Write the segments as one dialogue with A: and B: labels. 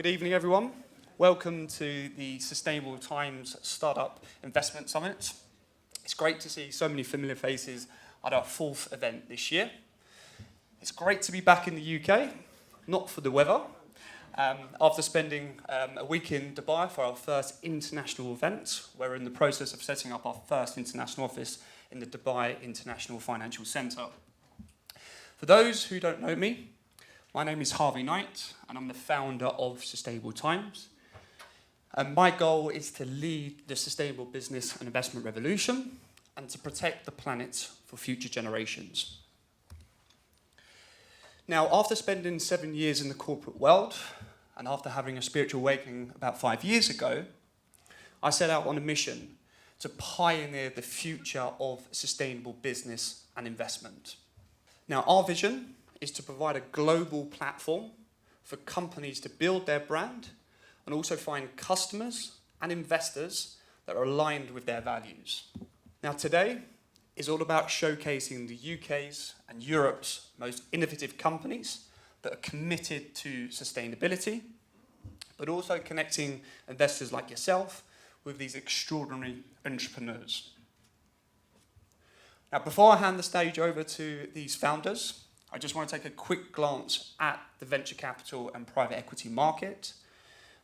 A: Good evening, everyone. Welcome to the Sustainable Times Startup Investment Summit. It's great to see so many familiar faces at our fourth event this year. It's great to be back in the UK, not for the weather. After spending a week in Dubai for our first international event, we're in the process of setting up our first international office in the Dubai International Financial Centre. For those who don't know me, my name is Harvey Knight, and I'm the founder of Sustainable Times. And my goal is to lead the sustainable business and investment revolution and to protect the planet for future generations. Now, after spending 7 years in the corporate world, and after having a spiritual awakening about 5 years ago, I set out on a mission to pioneer the future of sustainable business and investment. Now, our vision is to provide a global platform for companies to build their brand and also find customers and investors that are aligned with their values. Now, today is all about showcasing the UK's and Europe's most innovative companies that are committed to sustainability, but also connecting investors like yourself with these extraordinary entrepreneurs. Now, before I hand the stage over to these founders, I just want to take a quick glance at the venture capital and private equity market.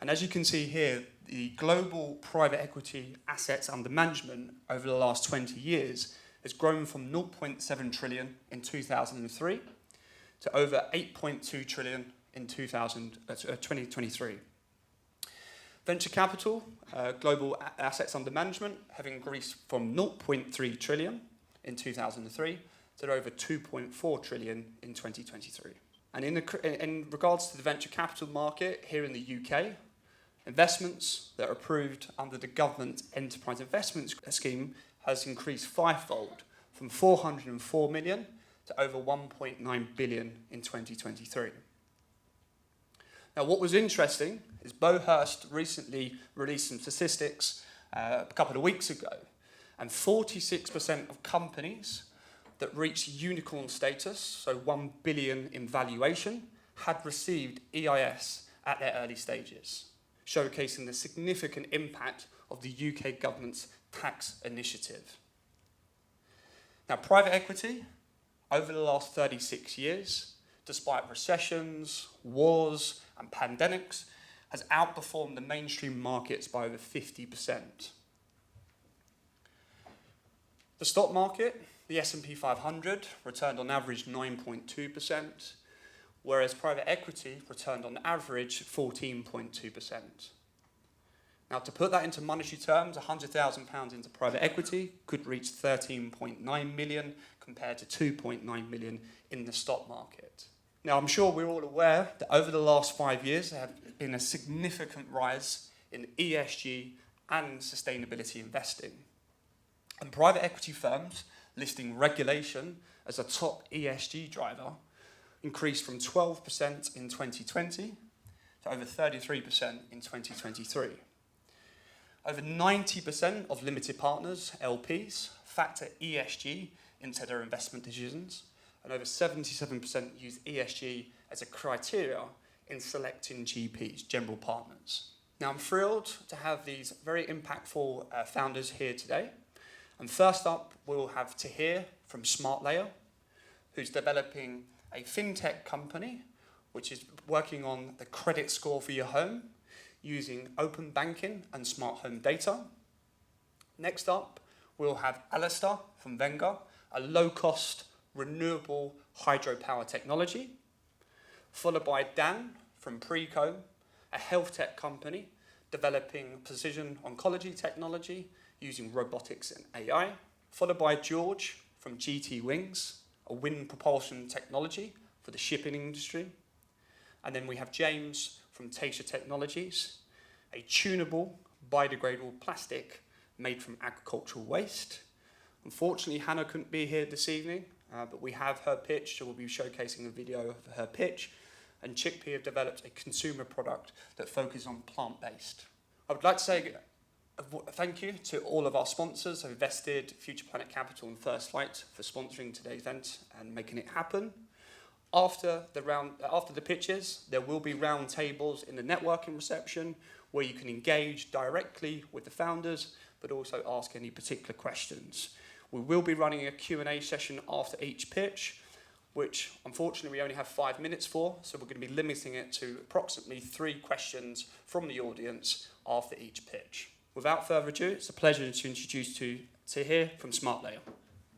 A: And as you can see here, the global private equity assets under management over the last 20 years has grown from 0.7 trillion in 2003 to over 8.2 trillion in 2023. Venture capital, global assets under management have increased from 0.3 trillion in 2003 to over 2.4 trillion in 2023. And in regards to the venture capital market here in the UK, investments that are approved under the government enterprise investment scheme has increased fivefold from 404 million to over 1.9 billion in 2023. Now, what was interesting is Bo Hurst recently released some statistics a couple of weeks ago, and 46% of companies that reached unicorn status, so 1 billion in valuation, had received EIS at their early stages, showcasing the significant impact of the UK government's tax initiative. Now, private equity, over the last 36 years, despite recessions, wars, and pandemics, has outperformed the mainstream markets by over 50%. The stock market, the S&P 500, returned on average 9.2%, whereas private equity returned on average 14.2%. Now, to put that into monetary terms, £100,000 into private equity could reach 13.9 million compared to 2.9 million in the stock market. Now, I'm sure we're all aware that over the last 5 years, there have been a significant rise in ESG and sustainability investing. And private equity firms listing regulation as a top ESG driver increased from 12% in 2020 to over 33% in 2023. Over 90% of limited partners, LPs, factor ESG into their investment decisions, and over 77% use ESG as a criteria in selecting GPs, general partners. Now, I'm thrilled to have these very impactful founders here today. And first up, we'll have Tahir from Smartlayer, who's developing a fintech company which is working on the credit score for your home using open banking and smart home data. Next up, we'll have Alistair from Vienga, a low-cost, renewable hydropower technology, followed by Dan from PreComb, a health tech company developing precision oncology technology using robotics and AI, followed by George from GT Wings, a wind propulsion technology for the shipping industry. And then we have James from Teysha Technologies, a tunable, biodegradable plastic made from agricultural waste. Unfortunately, Hannah couldn't be here this evening, but we have her pitch, so we'll be showcasing a video of her pitch. And ChicP have developed a consumer product that focuses on plant-based. I would like to say thank you to all of our sponsors who invested Future Planet Capital and First Flight for sponsoring today's event and making it happen. After the pitches, there will be round tables in the networking reception where you can engage directly with the founders, but also ask any particular questions. We will be running a Q&A session after each pitch, which unfortunately we only have 5 minutes for, so we're going to be limiting it to approximately 3 questions from the audience after each pitch. Without further ado, it's a pleasure to introduce to Tahir from Smartlayer.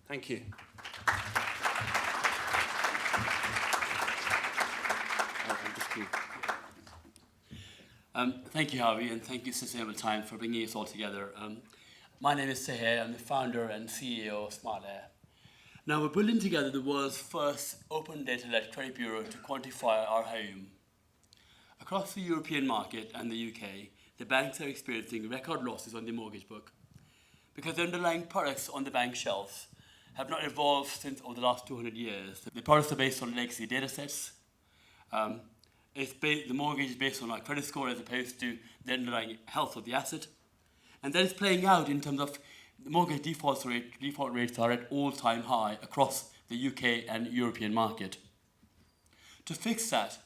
A: Thank you.
B: Thank you, Harvey, and thank you, Sustainable Time, for bringing us all together. My name is Tahir. I'm the founder and CEO of Smartlayer. Now, we're building together the world's first open data-led credit bureau to quantify our home. Across the European market and the UK, the banks are experiencing record losses on the mortgage book because the underlying products on the bank shelves have not evolved since over the last 200 years. The products are based on legacy data sets. The mortgage is based on our credit score as opposed to the underlying health of the asset. And that is playing out in terms of the mortgage default rates are at all-time high across the UK and European market. To fix that,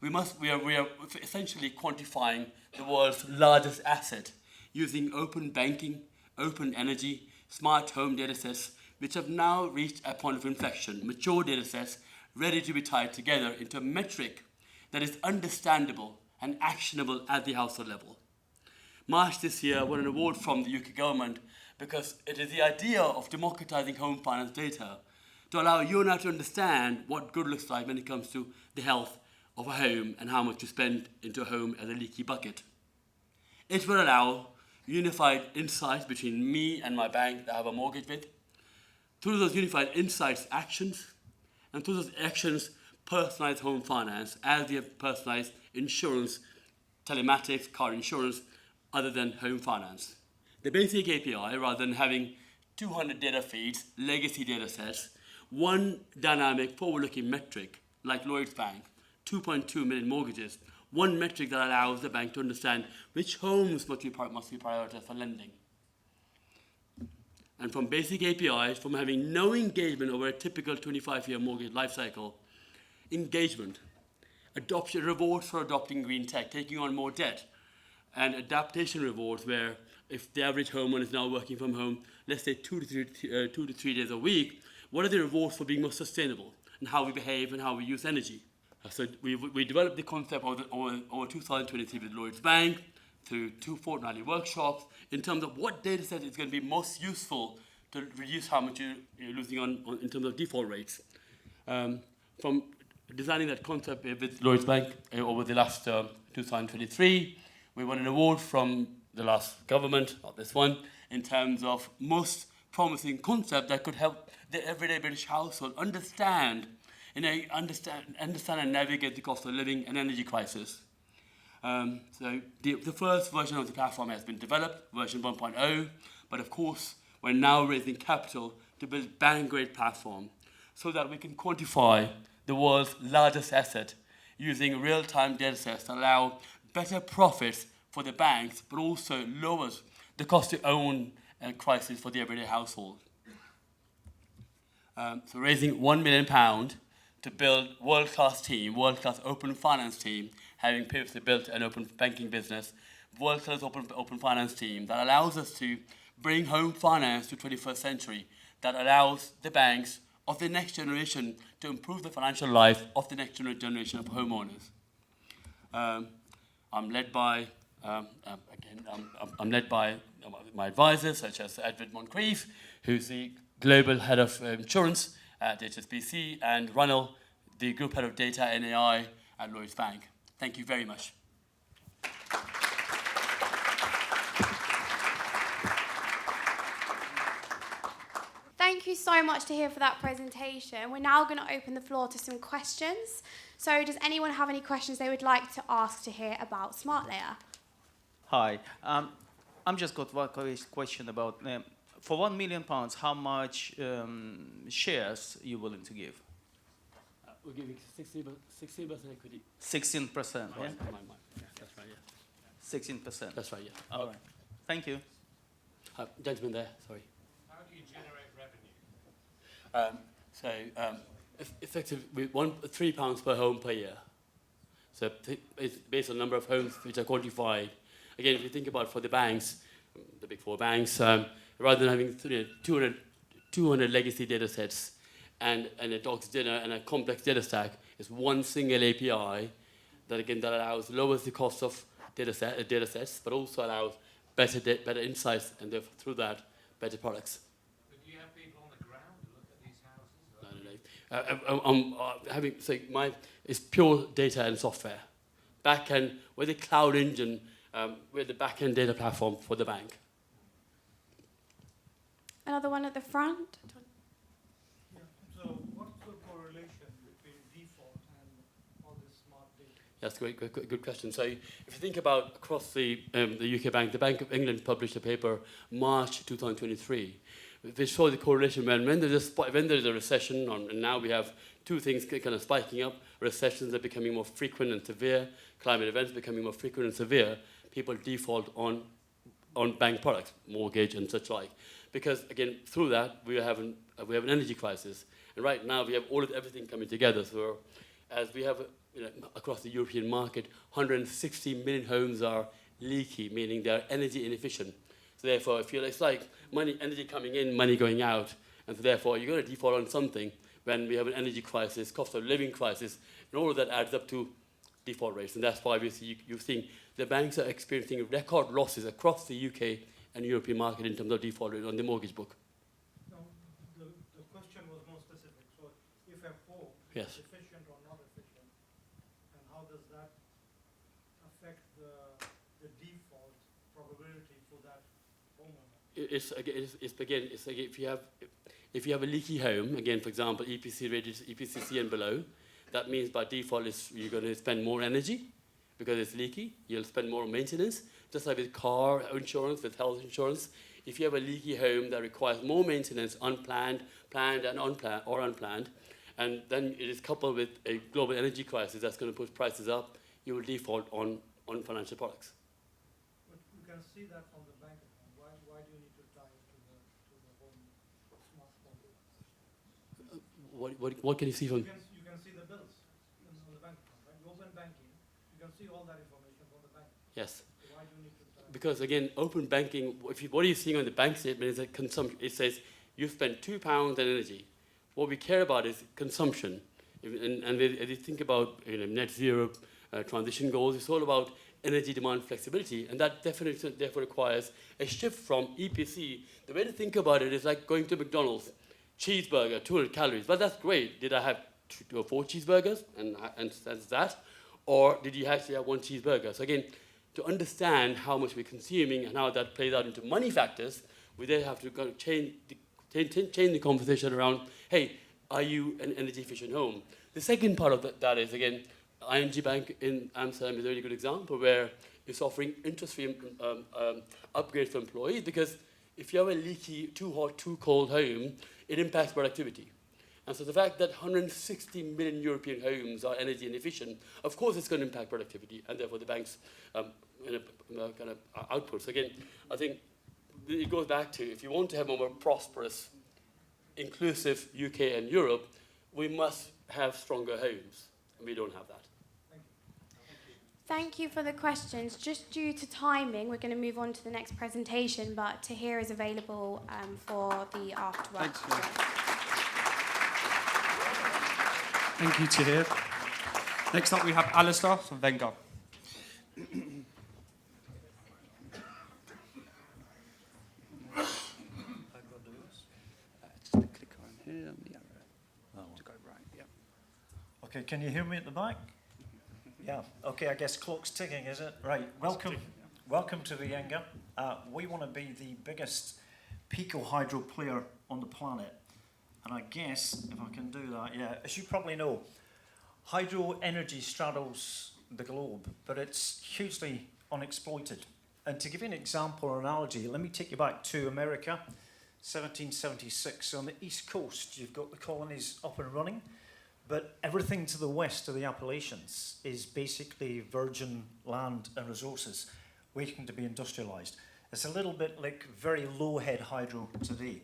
B: we are essentially quantifying the world's largest asset using open banking, open energy, smart home datasets, which have now reached a point of inflection, mature datasets ready to be tied together into a metric that is understandable and actionable at the household level. March this year won an award from the UK government because it is the idea of democratizing home finance data to allow you and I to understand what good looks like when it comes to the health of a home and how much you spend into a home as a leaky bucket. It will allow unified insights between me and my bank that I have a mortgage with. Through those unified insights, actions, and through those actions, personalised home finance as the personalised insurance, telematics, car insurance, other than home finance. The basic API, rather than having 200 data feeds, legacy data sets, one dynamic forward-looking metric like Lloyds Bank, 2.2 million mortgages, one metric that allows the bank to understand which homes must be prioritised for lending. And from basic APIs, from having no engagement over a typical 25-year mortgage lifecycle, engagement, adoption rewards for adopting green tech, taking on more debt, and adaptation rewards where if the average homeowner is now working from home, let's say 2 to 3 days a week, what are the rewards for being more sustainable and how we behave and how we use energy? So we developed the concept over 2023 with Lloyds Bank through 2 fortnightly workshops in terms of what data set is going to be most useful to reduce how much you're losing on in terms of default rates. From designing that concept with Lloyds Bank over the last 2023, we won an award from the last government, not this one, in terms of most promising concept that could help the everyday British household understand and navigate the cost of living and energy crisis. So the first version of the platform has been developed, version 1.0, but of course we're now raising capital to build bank-grade platform so that we can quantify the world's largest asset using real-time data sets that allow better profits for the banks, but also lowers the cost to own crisis for the everyday household. So raising £1 million to build world-class team, world-class open finance team, having previously built an open banking business, world-class open finance team that allows us to bring home finance to 21st century, that allows the banks of the next generation to improve the financial life of the next generation of homeowners. I'm led by my advisors, such as Edward Moncrief, who's the global head of insurance at HSBC, and Ronald, the group head of data and AI at Lloyds Bank. Thank you very much.
C: Thank you so much Tahir for that presentation. We're now going to open the floor to some questions. So does anyone have any questions they would like to ask Tahir about Smartlayer?
D: Hi. I'm just got one question about, for £1 million, how much shares are you willing to give?
B: We're giving 16% equity.
D: 16%, yeah?
B: Yeah, that's right, yeah.
D: 16%?
B: That's right, yeah.
D: All right. Thank you.
B: Gentleman there, sorry.
E: How do you generate revenue?
B: effectively £3 per home per year. So it's based on the number of homes which are quantified. Again, if you think about for the banks, the big four banks, rather than having 200 legacy data sets and a dog's dinner and a complex data stack, it's one single API that allows lowers the cost of data sets, but also allows better insights and through that better products.
E: But do you have people on the ground to look at these houses?
B: No. It's pure data and software. Backend, we're the cloud engine, we're the backend data platform for the bank.
C: Another one at the front.
F: Yeah. So what's the correlation between default and all this smart data?
B: That's a good question. So if you think about across the UK bank, the Bank of England published a paper March 2023. They show the correlation when there's a recession, and now we have two things kind of spiking up. Recessions are becoming more frequent and severe. Climate events becoming more frequent and severe. People default on bank products, mortgage and such like. Because again, through that we have an energy crisis, and right now we have everything coming together. So as we have across the European market, 160 million homes are leaky, meaning they are energy inefficient. So therefore, it's like energy coming in, money going out, and so therefore you're going to default on something when we have an energy crisis, cost of living crisis, and all of that adds up to default rates. And that's why you've seen the banks are experiencing record losses across the UK and European market in terms of default rate on the mortgage book.
F: No, the question was more specific. So if a home
B: Yes.
F: is efficient or not efficient, and how does that affect the default probability for that homeowner? If you have a leaky home, again, for example, EPC rated EPCC and below, that means by default you're going to spend more energy because it's leaky. You'll spend more on maintenance, just like with car insurance, with health insurance. If you have a leaky home that requires more maintenance, unplanned, planned, and unplanned, and then it is coupled with a global energy crisis that's going to push prices up, you will default on financial products. But you can see that from the bank account. Why do you need to tie it to the home smartphone?
B: What can you see from?
F: You can see the bills on the bank account, right? You open banking, you can see all that information from the bank.
B: Yes.
F: So why do you need to tie it?
B: Because again, open banking, what are you seeing on the bank statement is that consumption. It says you spend £2 on energy. What we care about is consumption. And as you think about net zero transition goals, it's all about energy demand flexibility, and that definitely therefore requires a shift from EPC. The way to think about it is like going to McDonald's, cheeseburger, 200 calories. But that's great. Did I have 2 or 4 cheeseburgers and that's that? Or did you actually have 1 cheeseburger? So again, to understand how much we're consuming and how that plays out into money factors, we then have to go change the conversation around, hey, are you an energy efficient home? The second part of that is, again, ING Bank in Amsterdam is a really good example where it's offering interest-free upgrades for employees, because if you have a leaky, too hot, too cold home, it impacts productivity. And so the fact that 160 million European homes are energy inefficient, of course it's going to impact productivity, and therefore the bank's kind of output. So again, I think it goes back to, if you want to have a more prosperous, inclusive UK and Europe, we must have stronger homes, and we don't have that.
C: Thank you for the questions. Just due to timing, we're going to move on to the next presentation, but Tahir is available for the afterwards.
A: Thank you, Tahir. Next up, we have Alistair from Vienga.
G: Click on here and the arrow to go right. Yep.
H: Okay, can you hear me at the back? Yeah. Okay, I guess clock's ticking, is it? Right. Welcome to Vienga. We want to be the biggest pico hydro player on the planet. And I guess, if I can do that, yeah, as you probably know, hydro energy straddles the globe, but it's hugely unexploited. And to give you an example or analogy, let me take you back to America, 1776. So on the East Coast, you've got the colonies up and running, but everything to the west of the Appalachians is basically virgin land and resources waiting to be industrialized. It's a little bit like very low-head hydro today.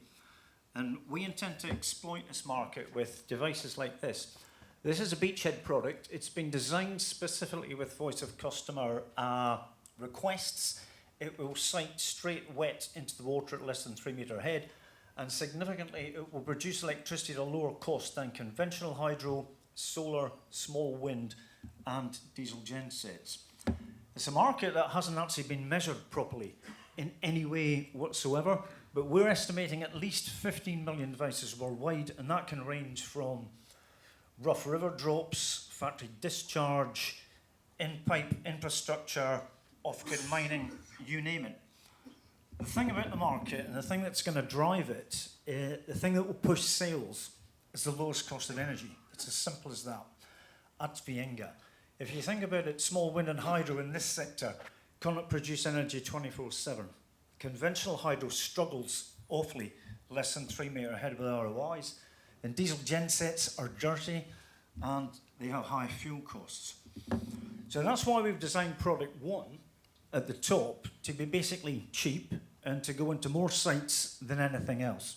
H: And we intend to exploit this market with devices like this. This is a beachhead product. It's been designed specifically with voice of customer requests. It will sight straight wet into the water at less than 3 metre head, and significantly it will produce electricity at a lower cost than conventional hydro, solar, small wind and diesel gensets. It's a market that hasn't actually been measured properly in any way whatsoever, but we're estimating at least 15 million devices worldwide, and that can range from rough river drops, factory discharge, in-pipe infrastructure, off-grid mining, you name it. The thing about the market, and the thing that's going to drive it, the thing that will push sales, is the lowest cost of energy. It's as simple as that. That's Vienga. If you think about it, small wind and hydro in this sector cannot produce energy 24/7. Conventional hydro struggles awfully, less than 3 metre ahead with ROIs. And diesel gensets are dirty and they have high fuel costs. So that's why we've designed product 1 at the top to be basically cheap and to go into more sites than anything else.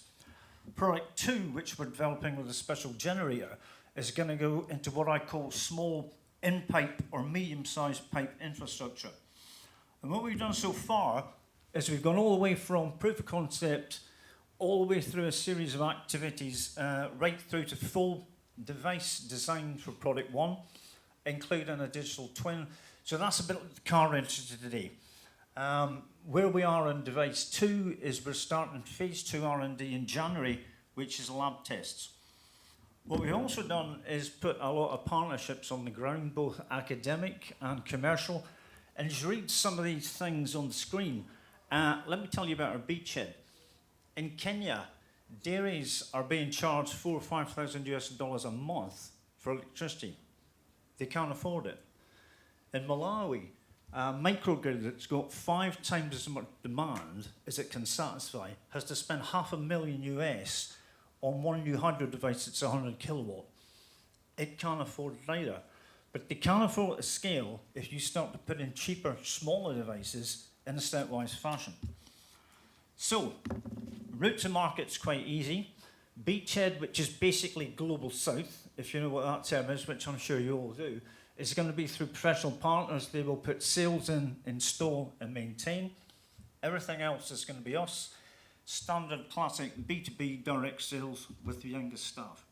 H: Product 2, which we're developing with a special generator, is going to go into what I call small in-pipe or medium-sized pipe infrastructure. And what we've done so far is we've gone all the way from proof of concept all the way through a series of activities right through to full device design for product 1, including a digital twin. So that's a bit like the car industry today. Where we are in device 2 is we're starting phase 2 R&D in January, which is lab tests. What we've also done is put a lot of partnerships on the ground, both academic and commercial. And as you read some of these things on the screen, let me tell you about our beachhead. In Kenya, dairies are being charged $4,000 or $5,000 a month for electricity. They can't afford it. In Malawi, a microgrid that's got 5 times as much demand as it can satisfy has to spend $500,000 US on one new hydro device that's 100 kilowatt. It can't afford it either. But they can afford it at scale if you start to put in cheaper, smaller devices in a stepwise fashion. So, route to market's quite easy. Beachhead, which is basically global south, if you know what that term is, which I'm sure you all do, is going to be through professional partners. They will put sales in, install and maintain. Everything else is going to be us. Standard classic B2B direct sales with the youngest staff.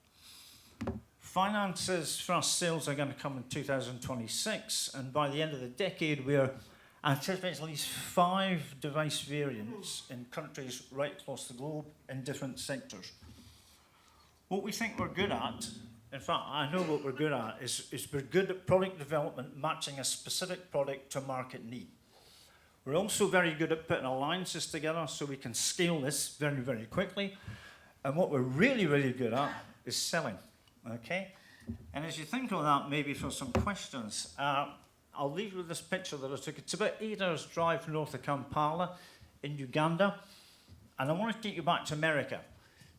H: Finances for us sales are going to come in 2026, and by the end of the decade we're anticipating at least 5 device variants in countries right across the globe in different sectors. What we think we're good at, in fact I know what we're good at, is we're good at product development matching a specific product to a market need. We're also very good at putting alliances together so we can scale this very, very quickly. And what we're really, really good at is selling, okay? And as you think of that, maybe for some questions, I'll leave you with this picture that I took. It's about 8 hours drive north of Kampala in Uganda. And I want to take you back to America,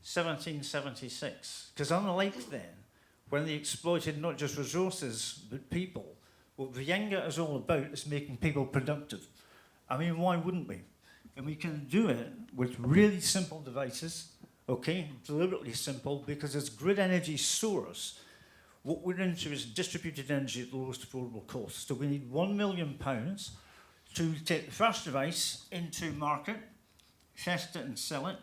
H: 1776. Because unlike then, when they exploited not just resources, but people, what Vienga is all about is making people productive. I mean, why wouldn't we? And we can do it with really simple devices, okay, deliberately simple, because as grid energy source, what we're into is distributed energy at the lowest affordable cost. So we need £1 million to take the first device into market, test it and sell it.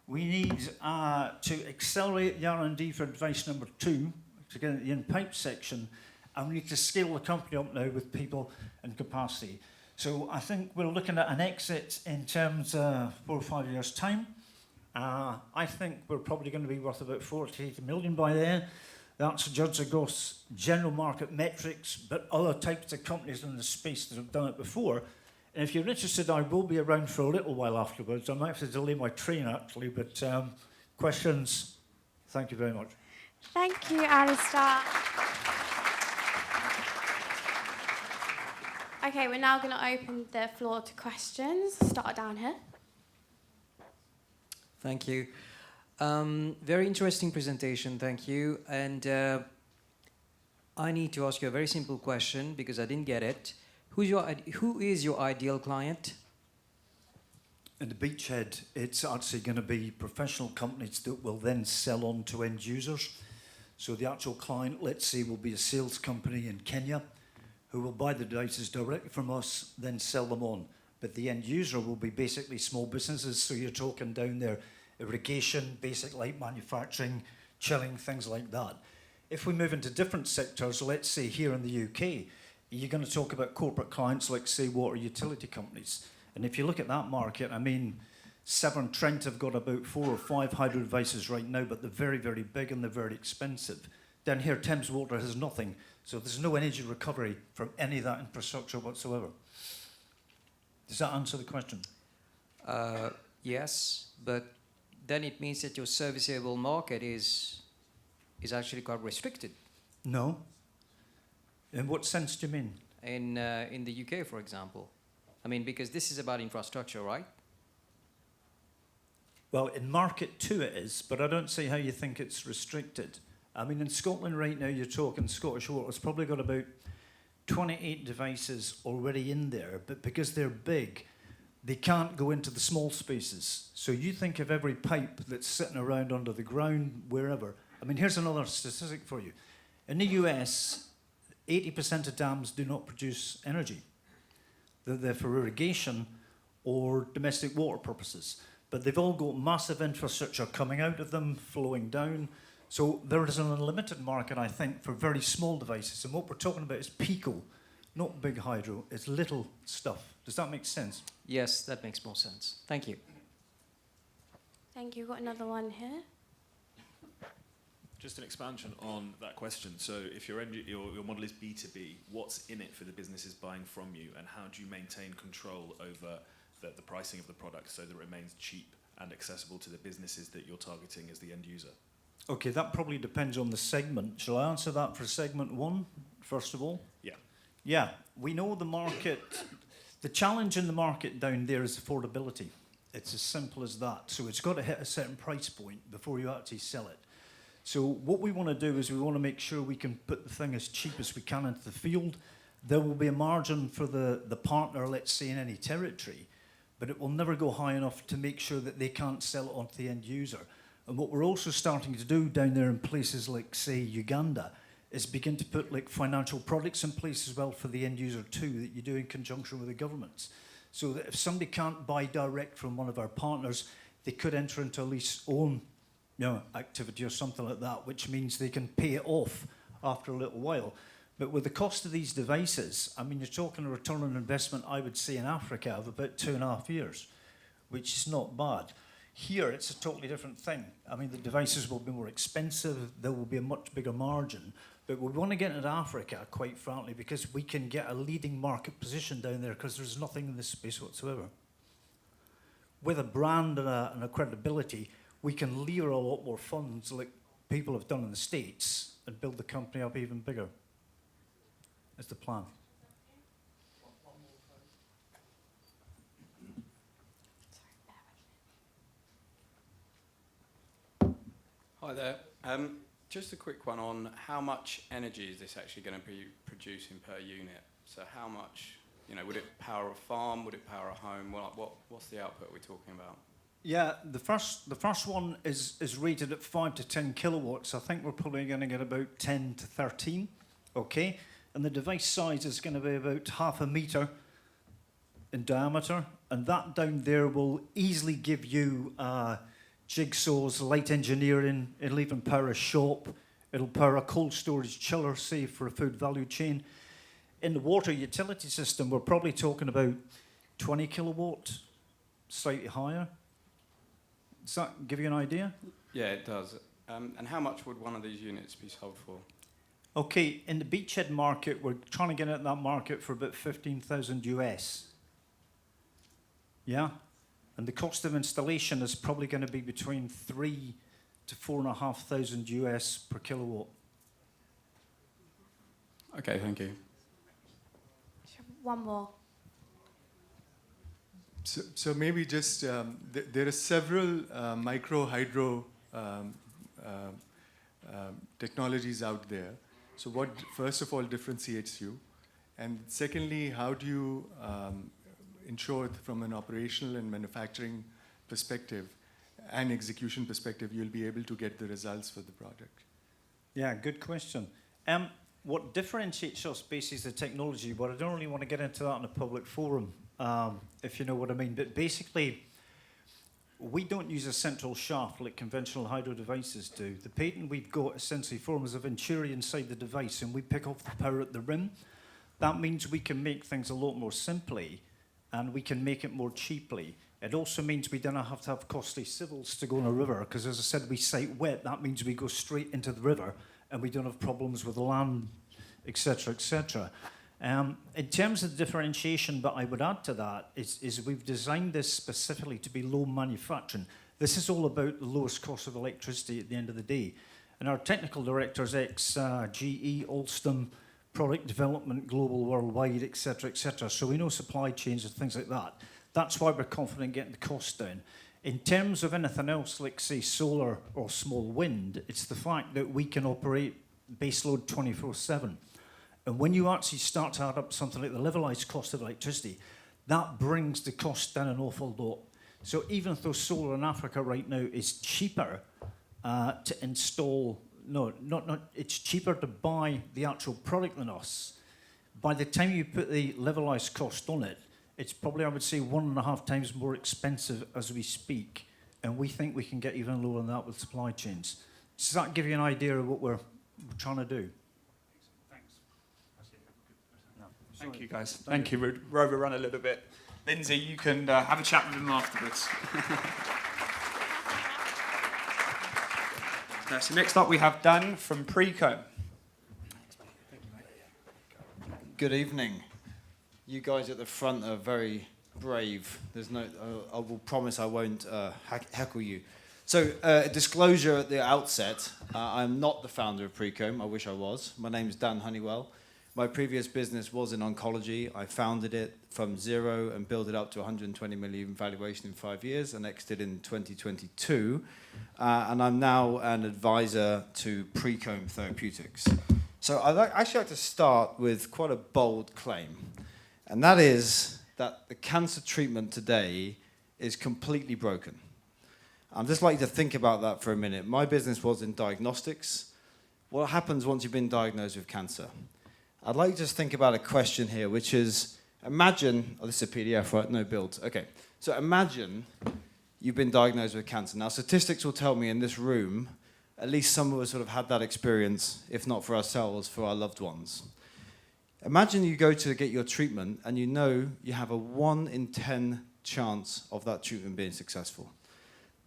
H: We need to accelerate the R&D for device number 2 to get into the in-pipe section, and we need to scale the company up now with people and capacity. So I think we're looking at an exit in terms of 4 or 5 years' time. I think we're probably going to be worth about 40 to 80 million by then. That's judged across general market metrics, but other types of companies in the space that have done it before. And if you're interested, I will be around for a little while afterwards. I might have to delay my train, actually, but questions? Thank you very much.
C: Thank you, Alistair. Okay, we're now going to open the floor to questions. Start down here.
I: Thank you. Very interesting presentation, thank you. And I need to ask you a very simple question because I didn't get it. Who is your ideal client?
H: In the beachhead, it's actually going to be professional companies that will then sell on to end users. So the actual client, let's say, will be a sales company in Kenya who will buy the devices directly from us, then sell them on. But the end user will be basically small businesses. So you're talking down there, irrigation, basic light manufacturing, chilling, things like that. If we move into different sectors, let's say here in the UK, you're going to talk about corporate clients like, say, water utility companies. And if you look at that market, I mean, Severn Trent have got about 4 or 5 hydro devices right now, but they're very, very big and they're very expensive. Down here, Thames Water has nothing. So there's no energy recovery from any of that infrastructure whatsoever. Does that answer the question?
I: Yes, but then it means that your serviceable market is actually quite restricted.
H: No. In what sense do you mean?
I: In the UK, for example. I mean, because this is about infrastructure, right?
H: Well, in market 2 it is, but I don't see how you think it's restricted. I mean, in Scotland right now, you're talking Scottish Water's probably got about 28 devices already in there, but because they're big, they can't go into the small spaces. So you think of every pipe that's sitting around under the ground, wherever. I mean, here's another statistic for you. In the US, 80% of dams do not produce energy. They're for irrigation or domestic water purposes. But they've all got massive infrastructure coming out of them, flowing down. So there is an unlimited market, I think, for very small devices. And what we're talking about is pico, not big hydro. It's little stuff. Does that make sense?
I: Yes, that makes more sense. Thank you.
C: Thank you. Got another one here.
J: Just an expansion on that question. So if your model is B2B, what's in it for the businesses buying from you, and how do you maintain control over the pricing of the product so that it remains cheap and accessible to the businesses that you're targeting as the end user?
H: Okay, that probably depends on the segment. Shall I answer that for segment 1, first of all?
J: Yeah.
H: Yeah, we know the market. The challenge in the market down there is affordability. It's as simple as that. So it's got to hit a certain price point before you actually sell it. So what we want to do is we want to make sure we can put the thing as cheap as we can into the field. There will be a margin for the partner, let's say, in any territory, but it will never go high enough to make sure that they can't sell it on to the end user. And what we're also starting to do down there in places like, say, Uganda, is begin to put like financial products in place as well for the end user too, that you do in conjunction with the governments. So that if somebody can't buy direct from one of our partners, they could enter into a lease own activity or something like that, which means they can pay it off after a little while. But with the cost of these devices, I mean, you're talking a return on investment, I would say, in Africa of about 2.5 years, which is not bad. Here, it's a totally different thing. I mean, the devices will be more expensive, there will be a much bigger margin, but we want to get into Africa, quite frankly, because we can get a leading market position down there because there's nothing in this space whatsoever. With a brand and a credibility, we can lure a lot more funds like people have done in the States and build the company up even bigger. That's the plan.
K: Hi there. Just a quick one on how much energy is this actually going to be producing per unit? So how much, would it power a farm? Would it power a home? What's the output we're talking about?
H: Yeah, the first one is rated at 5 to 10 kilowatts. I think we're probably going to get about 10 to 13, okay? And the device size is going to be about 0.5 meter in diameter, and that down there will easily give you jigsaws, light engineering, it'll even power a shop, it'll power a cold storage chiller, say, for a food value chain. In the water utility system, we're probably talking about 20 kilowatt, slightly higher. Does that give you an idea?
K: Yeah, it does. And how much would one of these units be sold for?
H: Okay, in the beachhead market, we're trying to get into that market for about 15,000 US. Yeah? And the cost of installation is probably going to be between 3 to 4,500 US per kilowatt.
K: Okay, thank you.
C: One more.
L: So maybe just, there are several micro hydro technologies out there. So what, first of all, differentiates you? And secondly, how do you ensure from an operational and manufacturing perspective and execution perspective, you'll be able to get the results for the project?
H: Yeah, good question. What differentiates us basically is the technology, but I don't really want to get into that in a public forum, if you know what I mean. But basically, we don't use a central shaft like conventional hydro devices do. The patent we've got essentially forms a venturi inside the device, and we pick off the power at the rim. That means we can make things a lot more simply, and we can make it more cheaply. It also means we don't have to have costly civils to go in a river, because as I said, we site wet. That means we go straight into the river, and we don't have problems with the land, etc., etc. In terms of the differentiation, but I would add to that, is we've designed this specifically to be low manufacturing. This is all about the lowest cost of electricity at the end of the day. And our technical directors, ex-GE, Alstom, product development, global, worldwide, etc., etc. So we know supply chains and things like that. That's why we're confident getting the cost down. In terms of anything else, like, say, solar or small wind, it's the fact that we can operate baseload 24/7. And when you actually start to add up something like the levelized cost of electricity, that brings the cost down an awful lot. So even though solar in Africa right now is cheaper to install, it's cheaper to buy the actual product than us. By the time you put the levelized cost on it, it's probably, I would say, 1.5 times more expensive as we speak. And we think we can get even lower than that with supply chains. Does that give you an idea of what we're trying to do?
A: Thank you, guys. Thank you. We're overrun a little bit. Lindsay, you can have a chat with him afterwards. So next up we have Dan from PreComb.
M: Good evening. You guys at the front are very brave. I will promise I won't heckle you. So, disclosure at the outset, I'm not the founder of PreComb. I wish I was. My name is Dan Honeywell. My previous business was in oncology. I founded it from zero and built it up to 120 million valuation in 5 years and exited in 2022. And I'm now an advisor to PreComb Therapeutics. So I'd actually like to start with quite a bold claim. And that is that the cancer treatment today is completely broken. I'd just like you to think about that for a minute. My business was in diagnostics. What happens once you've been diagnosed with cancer? I'd like you to just think about a question here, which is, imagine, this is a PDF, right? No builds. Okay. So imagine you've been diagnosed with cancer. Now, statistics will tell me in this room, at least some of us would have had that experience, if not for ourselves, for our loved ones. Imagine you go to get your treatment and you know you have a 1 in 10 chance of that treatment being successful.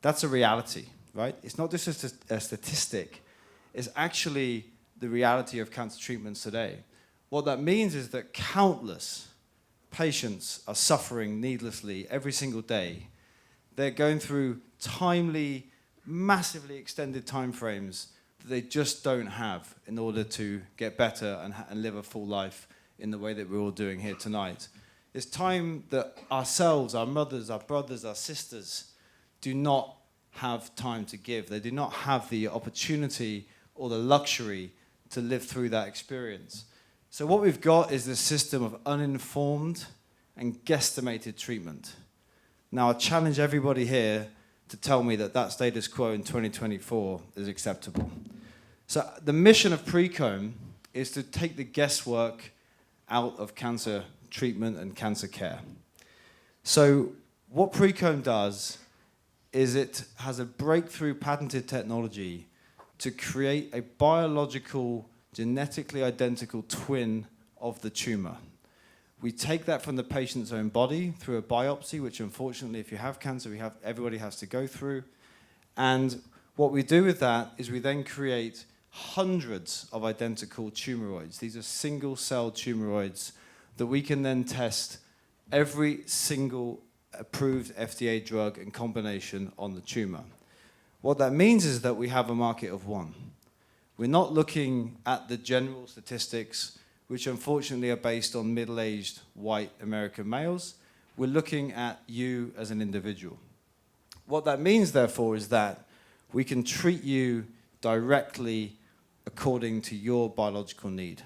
M: That's a reality, right? It's not just a statistic. It's actually the reality of cancer treatments today. What that means is that countless patients are suffering needlessly every single day. They're going through timely, massively extended timeframes that they just don't have in order to get better and live a full life in the way that we're all doing here tonight. It's time that ourselves, our mothers, our brothers, our sisters, do not have time to give. They do not have the opportunity or the luxury to live through that experience. So what we've got is this system of uninformed and guesstimated treatment. Now, I challenge everybody here to tell me that that status quo in 2024 is acceptable. So the mission of PreComb is to take the guesswork out of cancer treatment and cancer care. So what PreComb does is it has a breakthrough patented technology to create a biological, genetically identical twin of the tumor. We take that from the patient's own body through a biopsy, which unfortunately, if you have cancer, everybody has to go through. And what we do with that is we then create hundreds of identical tumoroids. These are single-cell tumoroids that we can then test every single approved FDA drug in combination on the tumor. What that means is that we have a market of one. We're not looking at the general statistics, which unfortunately are based on middle-aged white American males. We're looking at you as an individual. What that means, therefore, is that we can treat you directly according to your biological need.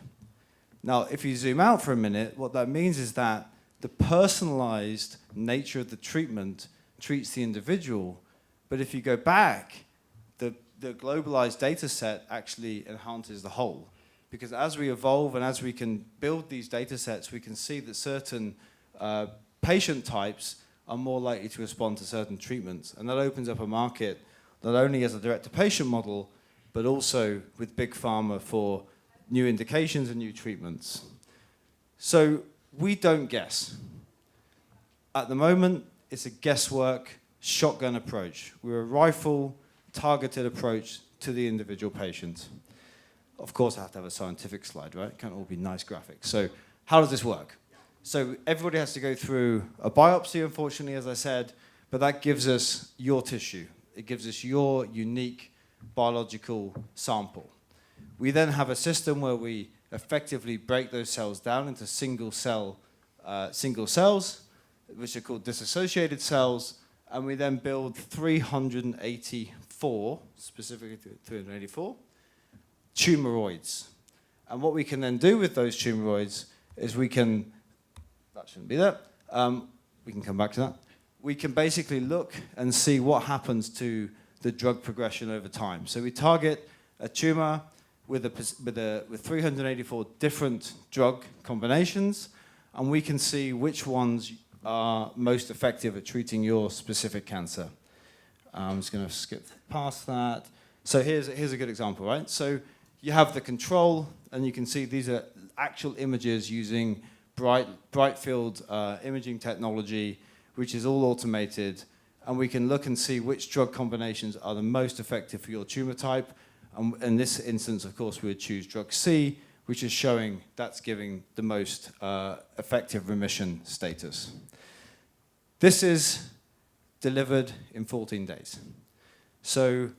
M: Now, if you zoom out for a minute, what that means is that the personalised nature of the treatment treats the individual, but if you go back, the globalized data set actually enhances the whole. Because as we evolve and as we can build these data sets, we can see that certain patient types are more likely to respond to certain treatments. And that opens up a market not only as a direct-to-patient model, but also with big pharma for new indications and new treatments. So we don't guess. At the moment, it's a guesswork, shotgun approach. We're a rifle, targeted approach to the individual patient. Of course, I have to have a scientific slide, right? It can't all be nice graphics. So how does this work? So everybody has to go through a biopsy, unfortunately, as I said, but that gives us your tissue. It gives us your unique biological sample. We then have a system where we effectively break those cells down into single cells, which are called disassociated cells, and we then build 384, specifically 384, tumoroids. And what we can then do with those tumoroids is we can, that shouldn't be there, we can come back to that. We can basically look and see what happens to the drug progression over time. So we target a tumor with 384 different drug combinations, and we can see which ones are most effective at treating your specific cancer. I'm just going to skip past that. So here's a good example, right? So you have the control, and you can see these are actual images using bright field imaging technology, which is all automated, and we can look and see which drug combinations are the most effective for your tumor type. In this instance, of course, we would choose drug C, which is showing that's giving the most effective remission status. This is delivered in 14 days. So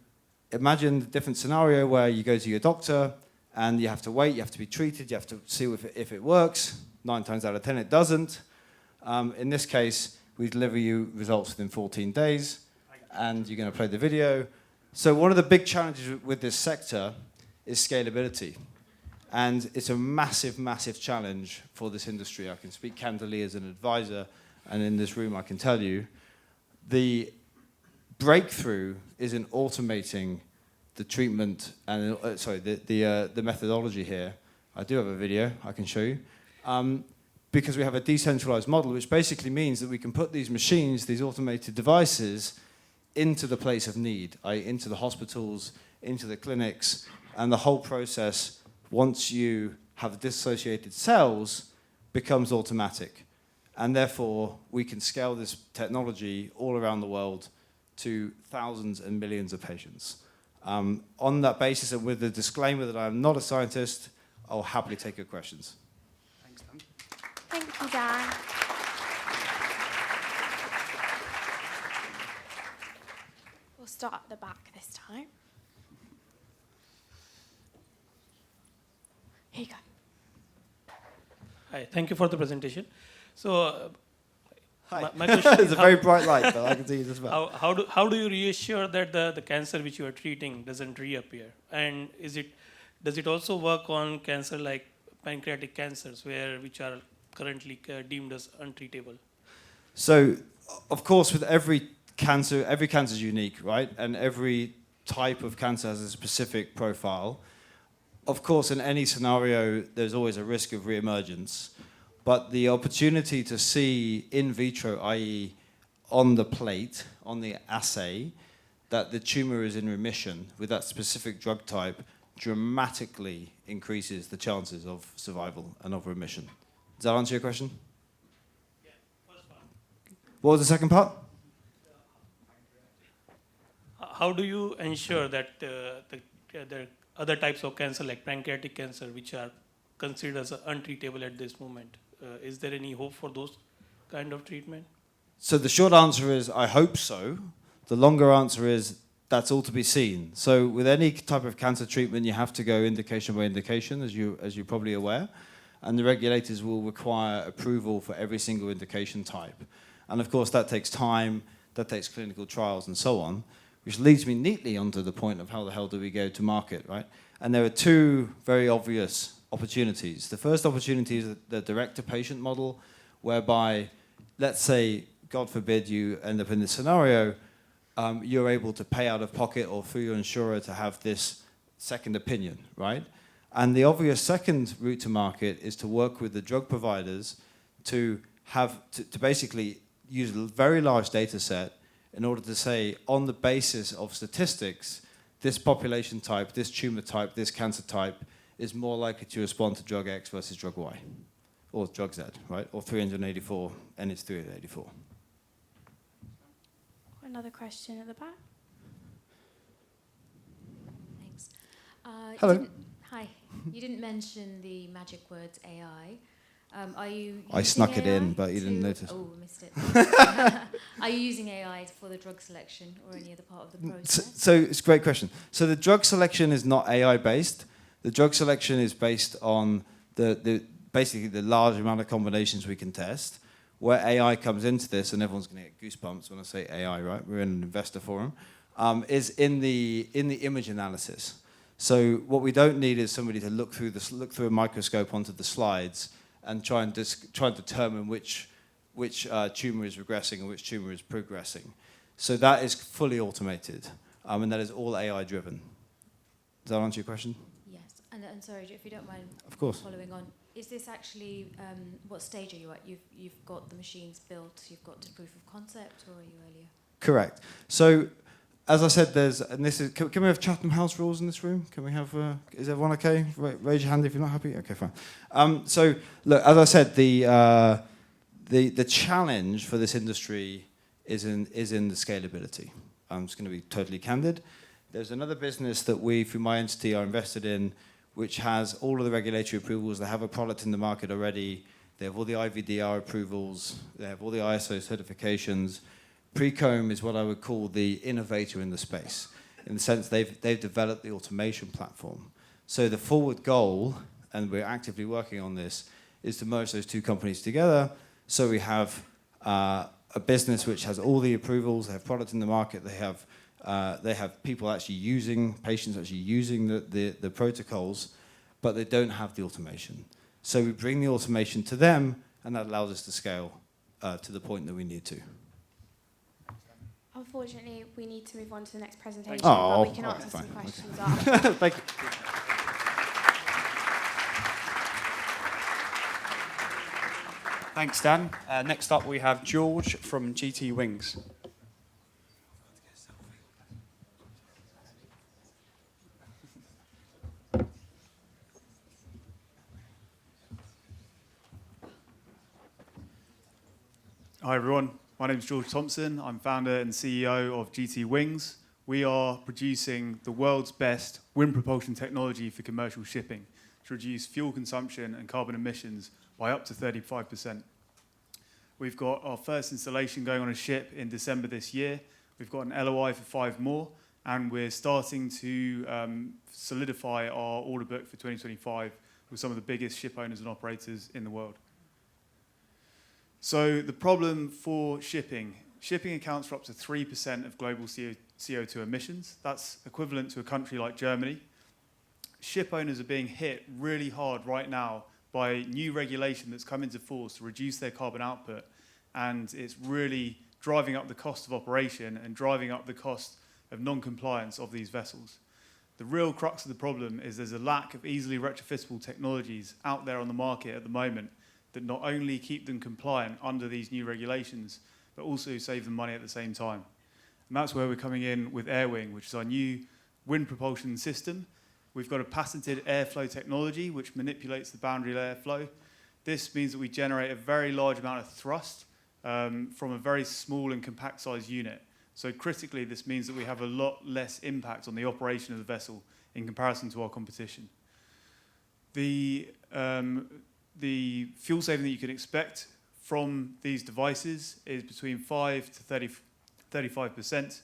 M: imagine a different scenario where you go to your doctor and you have to wait, you have to be treated, you have to see if it works. 9 times out of 10 it doesn't. In this case, we deliver you results within 14 days, and you're going to play the video. So one of the big challenges with this sector is scalability. And it's a massive, massive challenge for this industry. I can speak candidly as an advisor, and in this room I can tell you, the breakthrough is in automating the treatment and the methodology here. I do have a video I can show you. Because we have a decentralized model, which basically means that we can put these machines, these automated devices, into the place of need, i.e. into the hospitals, into the clinics, and the whole process, once you have dissociated cells, becomes automatic. And therefore, we can scale this technology all around the world to thousands and millions of patients. On that basis, and with the disclaimer that I'm not a scientist, I'll happily take your questions.
C: Thank you, Dan. We'll start at the back this time. Here you go.
N: Hi, thank you for the presentation. So,
M: Hi.
N: my question
M: It's a very bright light, but I can see this well.
N: How do you reassure that the cancer which you are treating doesn't reappear? And does it also work on cancer like pancreatic cancers, which are currently deemed as untreatable?
M: So, of course, with every cancer is unique, right? And every type of cancer has a specific profile. Of course, in any scenario, there's always a risk of reemergence. But the opportunity to see in vitro, i.e. on the plate, on the assay, that the tumor is in remission with that specific drug type dramatically increases the chances of survival and of remission. Does that answer your question?
N: Yeah, first part.
M: What was the second part?
N: How do you ensure that the other types of cancer, like pancreatic cancer, which are considered as untreatable at this moment, is there any hope for those kind of treatment?
M: So the short answer is, I hope so. The longer answer is, that's all to be seen. So with any type of cancer treatment, you have to go indication by indication, as you're probably aware. And the regulators will require approval for every single indication type. And of course, that takes time, that takes clinical trials and so on, which leads me neatly onto the point of how the hell do we go to market, right? And there are two very obvious opportunities. The first opportunity is the direct-to-patient model, whereby, let's say, God forbid, you end up in this scenario, you're able to pay out of pocket or through your insurer to have this second opinion, right? And the obvious second route to market is to work with the drug providers to basically use a very large data set in order to say, on the basis of statistics, this population type, this tumor type, this cancer type is more likely to respond to drug X versus drug Y, or drug Z, right? Or 384, and it's 384.
C: Another question at the back.
O: Thanks.
M: Hello.
O: Hi. You didn't mention the magic words AI. Are you
M: I snuck it in, but you didn't notice.
O: Oh, missed it. Are you using AI for the drug selection or any other part of the process?
M: So it's a great question. So the drug selection is not AI based. The drug selection is based on basically the large amount of combinations we can test. Where AI comes into this, and everyone's going to get goosebumps when I say AI, right? We're in an investor forum. Is in the image analysis. So what we don't need is somebody to look through a microscope onto the slides and try and determine which tumor is regressing and which tumor is progressing. So that is fully automated, and that is all AI driven. Does that answer your question?
O: Yes, and sorry, if you don't mind,
M: of course,
O: following on. Is this actually, what stage are you at? You've got the machines built, you've got to proof of concept, or are you earlier?
M: Correct. So, as I said, can we have Chatham House rules in this room? Can we have, is everyone okay? Raise your hand if you're not happy. Okay, fine. So, look, as I said, the challenge for this industry is in the scalability. I'm just going to be totally candid. There's another business that we, through my entity, are invested in, which has all of the regulatory approvals. They have a product in the market already. They have all the IVDR approvals. They have all the ISO certifications. PreComb is what I would call the innovator in the space, in the sense they've developed the automation platform. So the forward goal, and we're actively working on this, is to merge those two companies together. So we have a business which has all the approvals. They have product in the market. They have people actually using, patients actually using the protocols, but they don't have the automation. So we bring the automation to them, and that allows us to scale to the point that we need to.
C: Unfortunately, we need to move on to the next presentation,
M: Oh,
C: but we can answer some questions after.
M: Thank you.
A: Thanks, Dan. Next up, we have George from GT Wings.
P: Hi everyone, my name is George Thompson. I'm founder and CEO of GT Wings. We are producing the world's best wind propulsion technology for commercial shipping to reduce fuel consumption and carbon emissions by up to 35%. We've got our first installation going on a ship in December this year. We've got an LOI for 5 more, and we're starting to solidify our order book for 2025 with some of the biggest ship owners and operators in the world. So the problem for shipping accounts for up to 3% of global CO2 emissions. That's equivalent to a country like Germany. Ship owners are being hit really hard right now by new regulation that's come into force to reduce their carbon output, and it's really driving up the cost of operation and driving up the cost of non-compliance of these vessels. The real crux of the problem is there's a lack of easily retrofittable technologies out there on the market at the moment that not only keep them compliant under these new regulations, but also save them money at the same time. And that's where we're coming in with AirWing, which is our new wind propulsion system. We've got a patented airflow technology, which manipulates the boundary layer flow. This means that we generate a very large amount of thrust from a very small and compact size unit. So critically, this means that we have a lot less impact on the operation of the vessel in comparison to our competition. The fuel saving that you can expect from these devices is between 5 to 35%.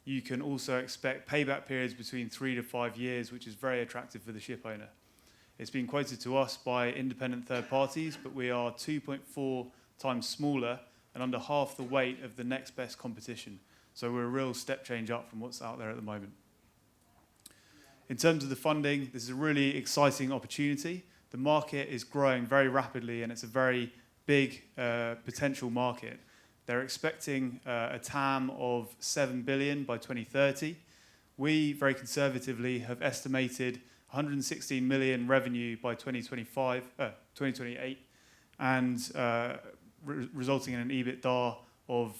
P: You can also expect payback periods between 3 to 5 years, which is very attractive for the ship owner. It's been quoted to us by independent third parties, but we are 2.4 times smaller and under half the weight of the next best competition. So we're a real step change up from what's out there at the moment. In terms of the funding, this is a really exciting opportunity. The market is growing very rapidly, and it's a very big potential market. They're expecting a TAM of 7 billion by 2030. We, very conservatively, have estimated 116 million revenue by 2028, and resulting in an EBITDA of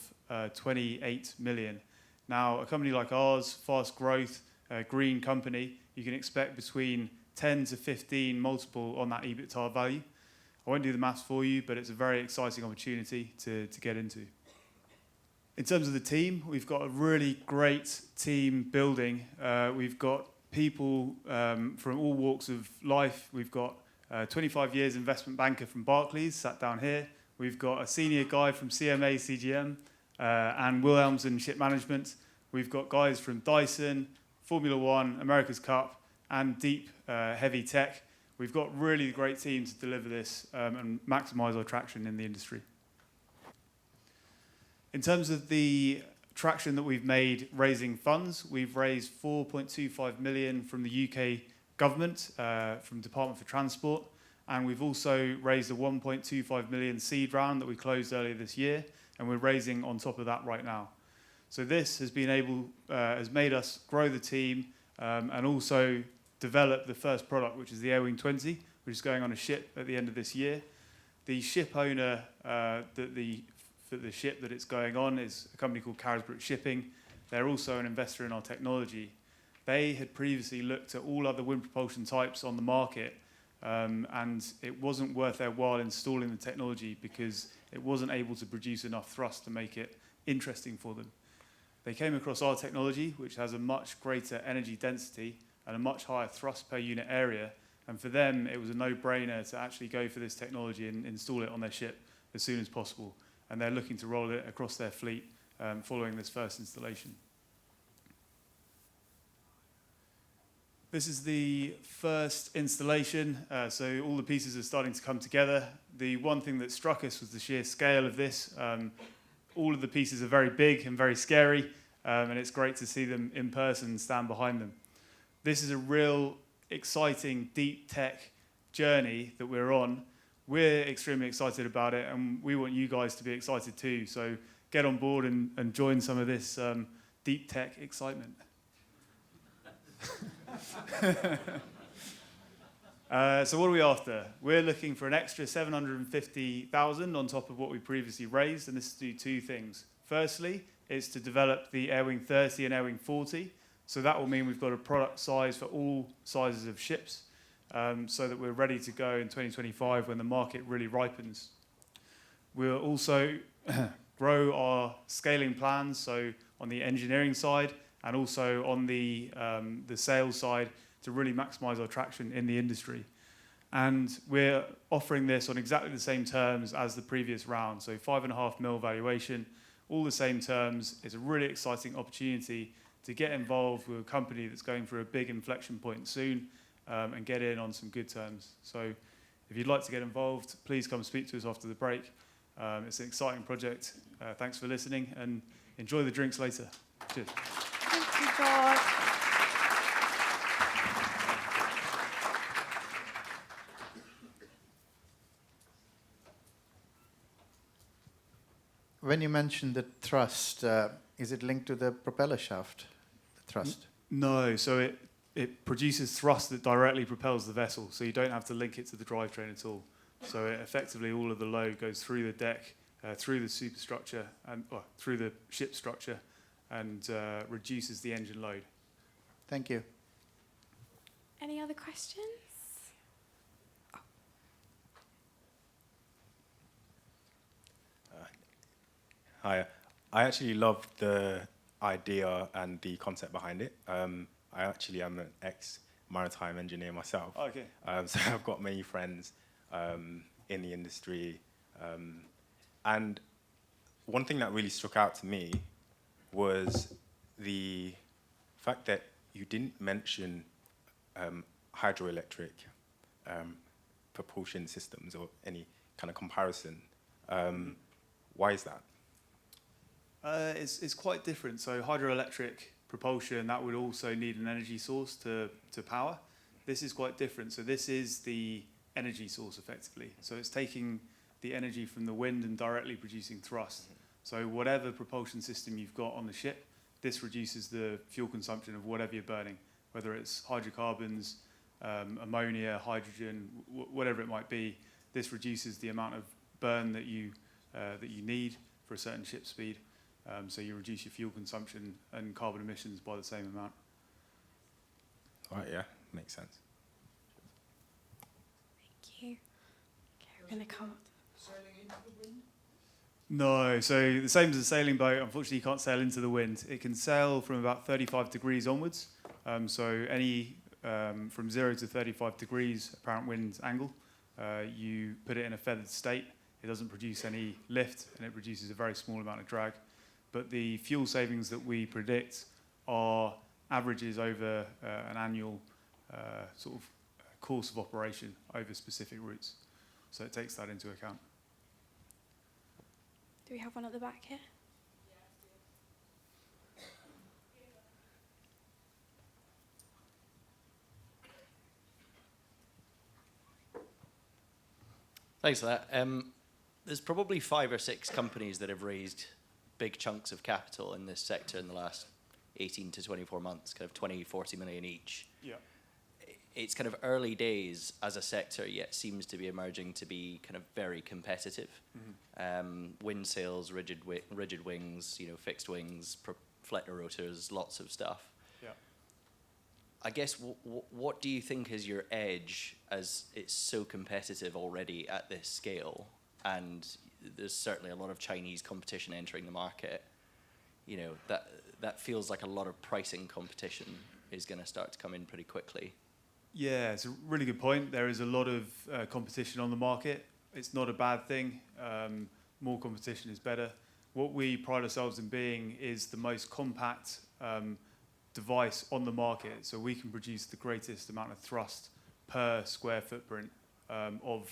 P: 28 million. Now, a company like ours, fast growth, green company, you can expect between 10 to 15 multiple on that EBITDA value. I won't do the maths for you, but it's a very exciting opportunity to get into. In terms of the team, we've got a really great team building. We've got people from all walks of life. We've got 25 years investment banker from Barclays, sat down here. We've got a senior guy from CMA, CGM, and Wilhelmsen Ship Management. We've got guys from Dyson, Formula One, America's Cup, and deep heavy tech. We've got really great team to deliver this and maximise our traction in the industry. In terms of the traction that we've made raising funds, we've raised 4.25 million from the UK government, from Department for Transport, and we've also raised a 1.25 million seed round that we closed earlier this year, and we're raising on top of that right now. So this has has made us grow the team and also develop the first product, which is the Airwing 20, which is going on a ship at the end of this year. The ship owner for the ship that it's going on is a company called Carisbrooke Shipping. They're also an investor in our technology. They had previously looked at all other wind propulsion types on the market, and it wasn't worth their while installing the technology because it wasn't able to produce enough thrust to make it interesting for them. They came across our technology, which has a much greater energy density and a much higher thrust per unit area, and for them it was a no-brainer to actually go for this technology and install it on their ship as soon as possible. And they're looking to roll it across their fleet following this first installation. This is the first installation, so all the pieces are starting to come together. The one thing that struck us was the sheer scale of this. All of the pieces are very big and very scary, and it's great to see them in person and stand behind them. This is a real exciting deep tech journey that we're on. We're extremely excited about it, and we want you guys to be excited too. So get on board and join some of this deep tech excitement. So what are we after? We're looking for an extra 750,000 on top of what we previously raised, and this is to do two things. Firstly, it's to develop the Airwing 30 and Airwing 40. So that will mean we've got a product size for all sizes of ships. So that we're ready to go in 2025 when the market really ripens. We'll also grow our scaling plans, so on the engineering side and also on the sales side to really maximise our traction in the industry. And we're offering this on exactly the same terms as the previous round, so 5.5 mil valuation, all the same terms. It's a really exciting opportunity to get involved with a company that's going through a big inflection point soon. And get in on some good terms. So if you'd like to get involved, please come speak to us after the break. It's an exciting project. Thanks for listening, and enjoy the drinks later. Cheers.
C: Thank you, George.
Q: When you mentioned the thrust, is it linked to the propeller shaft, the thrust?
P: No, so it produces thrust that directly propels the vessel, so you don't have to link it to the drivetrain at all. So effectively all of the load goes through the deck, through the superstructure, and through the ship structure, and reduces the engine load.
Q: Thank you.
C: Any other questions?
R: Hi, I actually love the idea and the concept behind it. I actually am an ex-maritime engineer myself.
P: Oh, okay.
R: So I've got many friends in the industry. And one thing that really struck out to me was the fact that you didn't mention hydroelectric propulsion systems or any kind of comparison. Why is that?
P: It's quite different. So hydroelectric propulsion, that would also need an energy source to power. This is quite different. So this is the energy source effectively. So it's taking the energy from the wind and directly producing thrust. So whatever propulsion system you've got on the ship, this reduces the fuel consumption of whatever you're burning, whether it's hydrocarbons, ammonia, hydrogen, whatever it might be. This reduces the amount of burn that you need for a certain ship speed. So you reduce your fuel consumption and carbon emissions by the same amount.
R: Right, yeah, makes sense.
C: Thank you. Okay, we're going to come.
P: No, so the same as a sailing boat, unfortunately you can't sail into the wind. It can sail from about 35 degrees onwards, so any from 0 to 35 degrees apparent wind angle, you put it in a feathered state. It doesn't produce any lift and it produces a very small amount of drag. But the fuel savings that we predict are averages over an annual sort of course of operation over specific routes. So it takes that into account.
C: Do we have one at the back here?
S: Thanks for that. There's probably 5 or 6 companies that have raised big chunks of capital in this sector in the last 18 to 24 months, kind of 20, 40 million each.
P: Yeah.
S: It's kind of early days as a sector, yet seems to be emerging to be kind of very competitive. Wind sails, rigid wings, fixed wings, fletter rotors, lots of stuff.
P: Yeah.
S: I guess what do you think is your edge, as it's so competitive already at this scale, and there's certainly a lot of Chinese competition entering the market? That feels like a lot of pricing competition is going to start to come in pretty quickly.
P: Yeah, it's a really good point. There is a lot of competition on the market. It's not a bad thing. More competition is better. What we pride ourselves in being is the most compact device on the market, so we can produce the greatest amount of thrust per square footprint of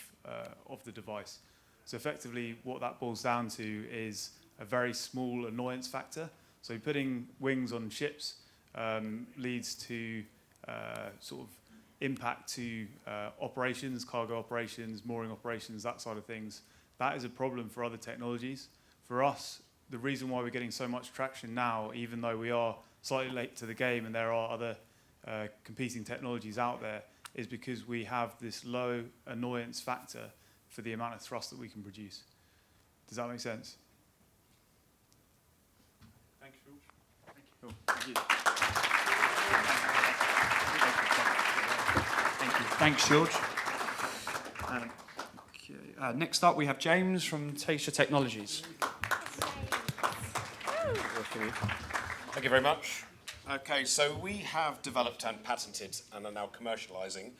P: the device. So effectively, what that boils down to is a very small annoyance factor. So putting wings on ships leads to sort of impact to operations, cargo operations, mooring operations, that side of things. That is a problem for other technologies. For us, the reason why we're getting so much traction now, even though we are slightly late to the game and there are other competing technologies out there, is because we have this low annoyance factor for the amount of thrust that we can produce. Does that make sense?
H: Thank you.
P: Cool. Thank you.
A: Thanks, George. Next up, we have James from Teysha Technologies.
T: Thank you very much. Okay, so we have developed and patented and are now commercialising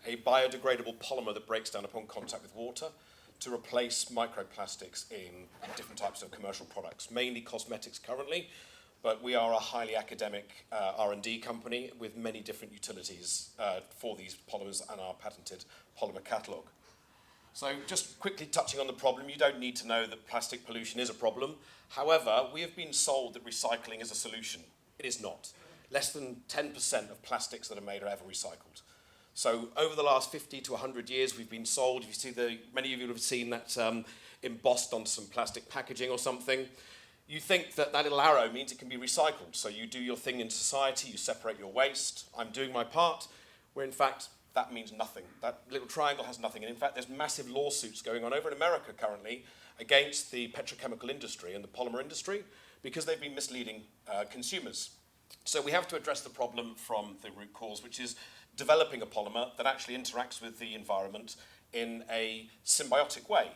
T: a biodegradable polymer that breaks down upon contact with water to replace microplastics in different types of commercial products, mainly cosmetics currently, but we are a highly academic R&D company with many different utilities for these polymers and our patented polymer catalogue. So just quickly touching on the problem, you don't need to know that plastic pollution is a problem. However, we have been sold that recycling is a solution. It is not. Less than 10% of plastics that are made are ever recycled. So over the last 50 to 100 years, we've been sold, if you see many of you have seen that embossed onto some plastic packaging or something. You think that that little arrow means it can be recycled. So you do your thing in society, you separate your waste, I'm doing my part, where in fact, that means nothing. That little triangle has nothing. And in fact, there's massive lawsuits going on over in America currently against the petrochemical industry and the polymer industry because they've been misleading consumers. So we have to address the problem from the root cause, which is developing a polymer that actually interacts with the environment in a symbiotic way.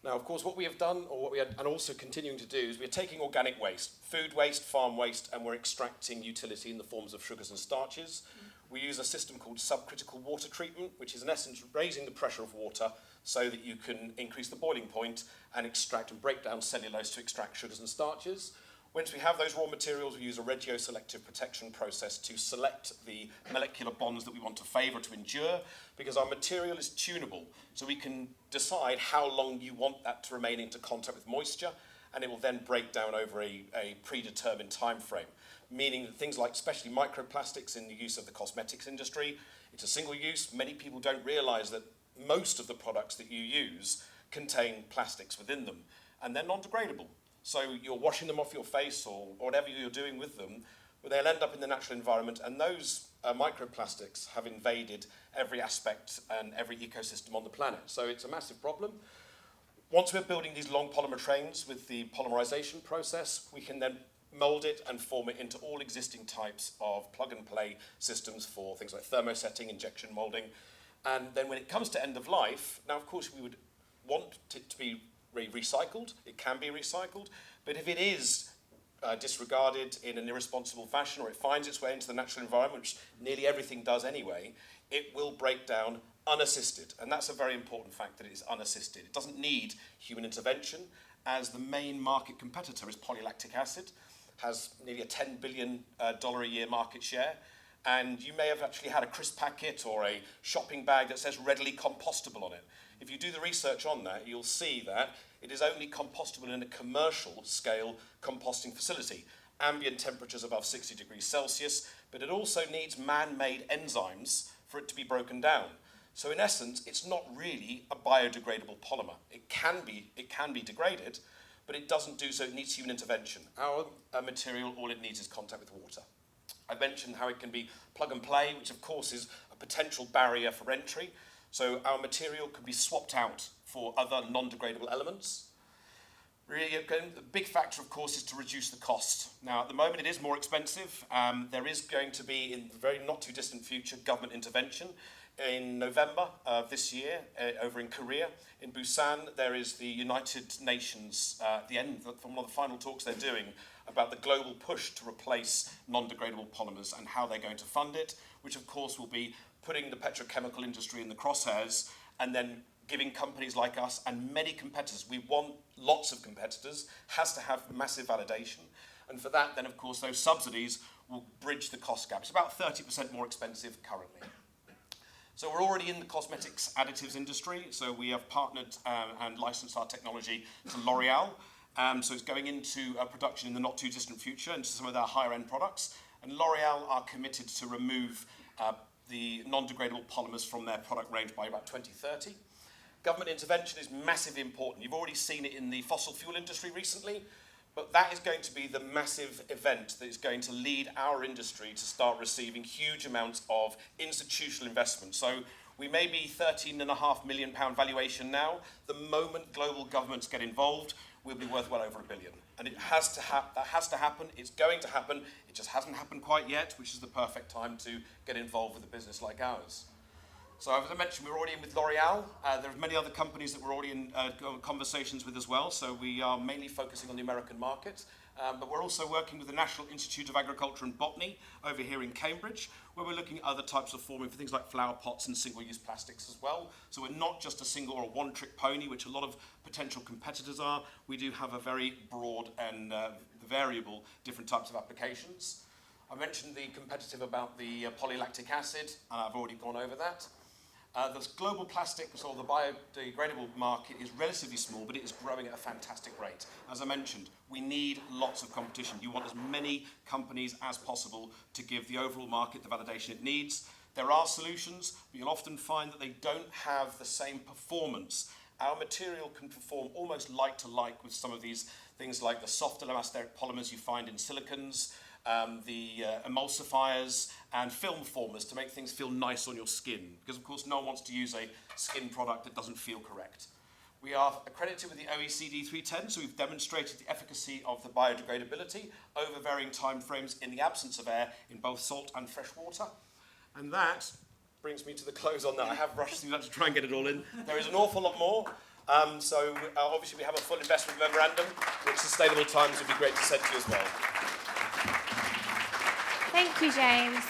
T: Now, of course, what we have done, or what we are, and also continuing to do, is we're taking organic waste, food waste, farm waste, and we're extracting utility in the forms of sugars and starches. We use a system called subcritical water treatment, which is in essence raising the pressure of water so that you can increase the boiling point and extract and break down cellulose to extract sugars and starches. Once we have those raw materials, we use a regioselective protection process to select the molecular bonds that we want to favour to endure, because our material is tunable, so we can decide how long you want that to remain into contact with moisture, and it will then break down over a predetermined time frame, meaning that things like especially microplastics in the use of the cosmetics industry, it's a single use. Many people don't realise that most of the products that you use contain plastics within them, and they're non-degradable. So you're washing them off your face or whatever you're doing with them, but they'll end up in the natural environment, and those microplastics have invaded every aspect and every ecosystem on the planet. So it's a massive problem. Once we're building these long polymer trains with the polymerization process, we can then mold it and form it into all existing types of plug-and-play systems for things like thermosetting, injection molding. And then when it comes to end of life, now of course we would want it to be recycled. It can be recycled, but if it is disregarded in an irresponsible fashion, or it finds its way into the natural environment, which nearly everything does anyway, it will break down unassisted. And that's a very important fact, that it is unassisted. It doesn't need human intervention, as the main market competitor is polylactic acid, has nearly a $10 billion a year market share. And you may have actually had a crisp packet or a shopping bag that says readily compostable on it. If you do the research on that, you'll see that it is only compostable in a commercial scale composting facility. Ambient temperatures above 60 degrees Celsius, but it also needs man-made enzymes for it to be broken down. So in essence, it's not really a biodegradable polymer. It can be degraded, but it doesn't do so. It needs human intervention. Our material, all it needs is contact with water. I mentioned how it can be plug and play, which of course is a potential barrier for entry. So our material could be swapped out for other non-degradable elements. Really, again, the big factor, of course, is to reduce the cost. Now, at the moment, it is more expensive. There is going to be, in the very not too distant future, government intervention. In November of this year, over in Korea, in Busan, there is the United Nations, at the end, from one of the final talks they're doing, about the global push to replace non-degradable polymers and how they're going to fund it, which of course will be putting the petrochemical industry in the crosshairs and then giving companies like us and many competitors, we want lots of competitors, has to have massive validation. And for that, then of course, those subsidies will bridge the cost gap. It's about 30% more expensive currently. So we're already in the cosmetics additives industry. So we have partnered and licensed our technology to L'Oreal. So it's going into production in the not too distant future into some of their higher end products. And L'Oreal are committed to remove the non-degradable polymers from their product range by about 2030. Government intervention is massively important. You've already seen it in the fossil fuel industry recently, but that is going to be the massive event that is going to lead our industry to start receiving huge amounts of institutional investment. So we may be £13.5 million valuation now. The moment global governments get involved, we'll be worth well over $1 billion. And it has to that has to happen. It's going to happen. It just hasn't happened quite yet, which is the perfect time to get involved with a business like ours. So as I mentioned, we're already in with L'Oreal. There are many other companies that we're already in conversations with as well. So we are mainly focusing on the American market. But we're also working with the National Institute of Agriculture and Botany over here in Cambridge, where we're looking at other types of forming for things like flower pots and single-use plastics as well. So we're not just a single or a one-trick pony, which a lot of potential competitors are. We do have a very broad and variable different types of applications. I mentioned the competitive about the polylactic acid, and I've already gone over that. The global plastics or the biodegradable market is relatively small, but it is growing at a fantastic rate. As I mentioned, we need lots of competition. You want as many companies as possible to give the overall market the validation it needs. There are solutions, but you'll often find that they don't have the same performance. Our material can perform almost like to like with some of these things like the soft elastomeric polymers you find in silicons, the emulsifiers and film formers to make things feel nice on your skin, because of course no one wants to use a skin product that doesn't feel correct. We are accredited with the OECD 310, so we've demonstrated the efficacy of the biodegradability over varying time frames in the absence of air in both salt and fresh water. And that brings me to the close on that. I have rushed through that to try and get it all in. There is an awful lot more. Obviously we have a full investment memorandum, which Sustainable Times would be great to send to you as well.
C: Thank you, James.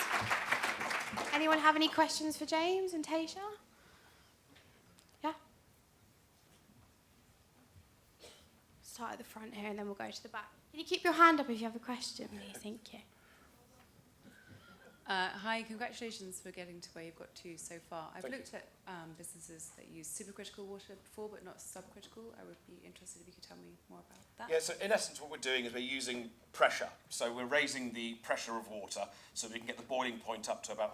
C: Anyone have any questions for James and Teysha? Yeah? Start at the front here and then we'll go to the back. Can you keep your hand up if you have a question, please? Thank you.
U: Hi, congratulations for getting to where you've got to so far. I've looked at businesses that use supercritical water before, but not subcritical. I would be interested if you could tell me more about that.
T: Yeah, so in essence what we're doing is we're using pressure. So we're raising the pressure of water so we can get the boiling point up to about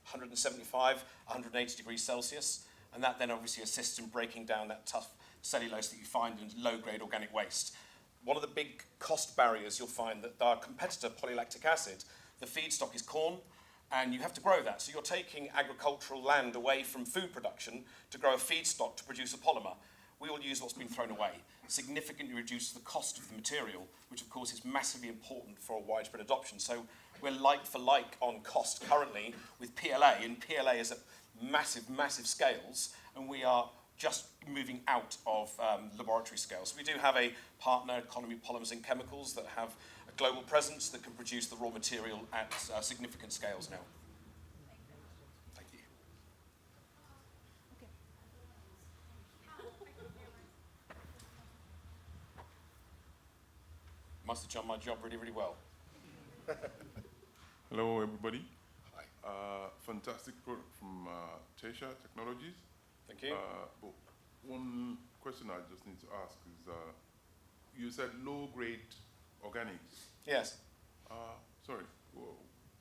T: 175, 180 degrees Celsius. And that then obviously assists in breaking down that tough cellulose that you find in low-grade organic waste. One of the big cost barriers you'll find that our competitor, polylactic acid, the feedstock is corn, and you have to grow that. So you're taking agricultural land away from food production to grow a feedstock to produce a polymer. We will use what's been thrown away, significantly reduce the cost of the material, which of course is massively important for widespread adoption. So we're like for like on cost currently with PLA, and PLA is at massive, massive scales, and we are just moving out of laboratory scales. We do have a partner, Economy Polymers and Chemicals, that have a global presence that can produce the raw material at significant scales now. Thank you. Must have done my job really, really well.
D: Hello, everybody.
T: Hi.
D: Fantastic product from Teysha Technologies.
T: Thank you.
D: But one question I just need to ask is, you said low-grade organics.
T: Yes.
D: Sorry. Well,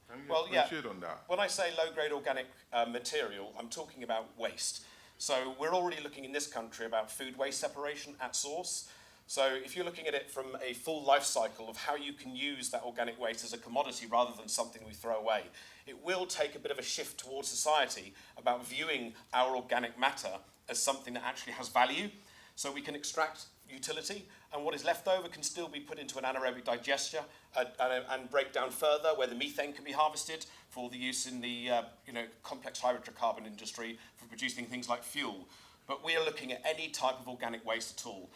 D: can you
T: Well, yeah.
D: differentiate on that?
T: When I say low-grade organic material, I'm talking about waste. So we're already looking in this country about food waste separation at source. So if you're looking at it from a full life cycle of how you can use that organic waste as a commodity rather than something we throw away, it will take a bit of a shift towards society about viewing our organic matter as something that actually has value. So we can extract utility, and what is left over can still be put into an anaerobic digester and break down further, where the methane can be harvested for the use in the complex hydrocarbon industry for producing things like fuel. But we are looking at any type of organic waste at all.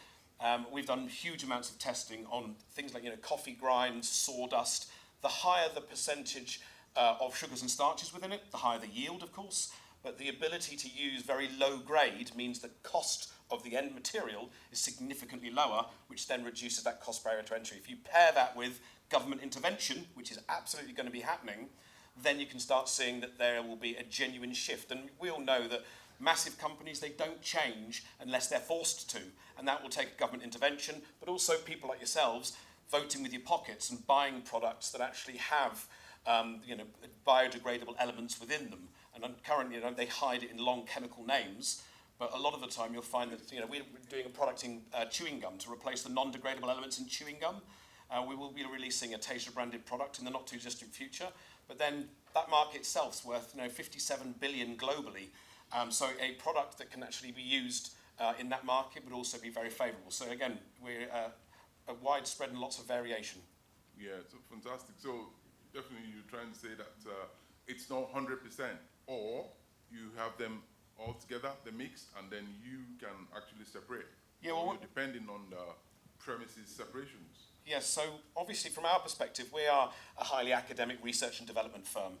T: We've done huge amounts of testing on things like coffee grinds, sawdust. The higher the percentage of sugars and starches within it, the higher the yield, of course. But the ability to use very low grade means the cost of the end material is significantly lower, which then reduces that cost barrier to entry. If you pair that with government intervention, which is absolutely going to be happening, then you can start seeing that there will be a genuine shift. And we all know that massive companies, they don't change unless they're forced to, and that will take government intervention, but also people like yourselves voting with your pockets and buying products that actually have biodegradable elements within them. And currently, they hide it in long chemical names, but a lot of the time you'll find that we're doing a product in chewing gum to replace the non-degradable elements in chewing gum. We will be releasing a Teysha branded product in the not too distant future, but then that market itself is worth 57 billion globally. So a product that can actually be used in that market would also be very favourable. So again, we're widespread and lots of variation.
D: Yeah, so fantastic. So definitely you're trying to say that it's not 100%, or you have them all together, the mix, and then you can actually separate.
T: Yeah, well,
D: you're depending on the premises separations.
T: Yes, so obviously from our perspective, we are a highly academic research and development firm.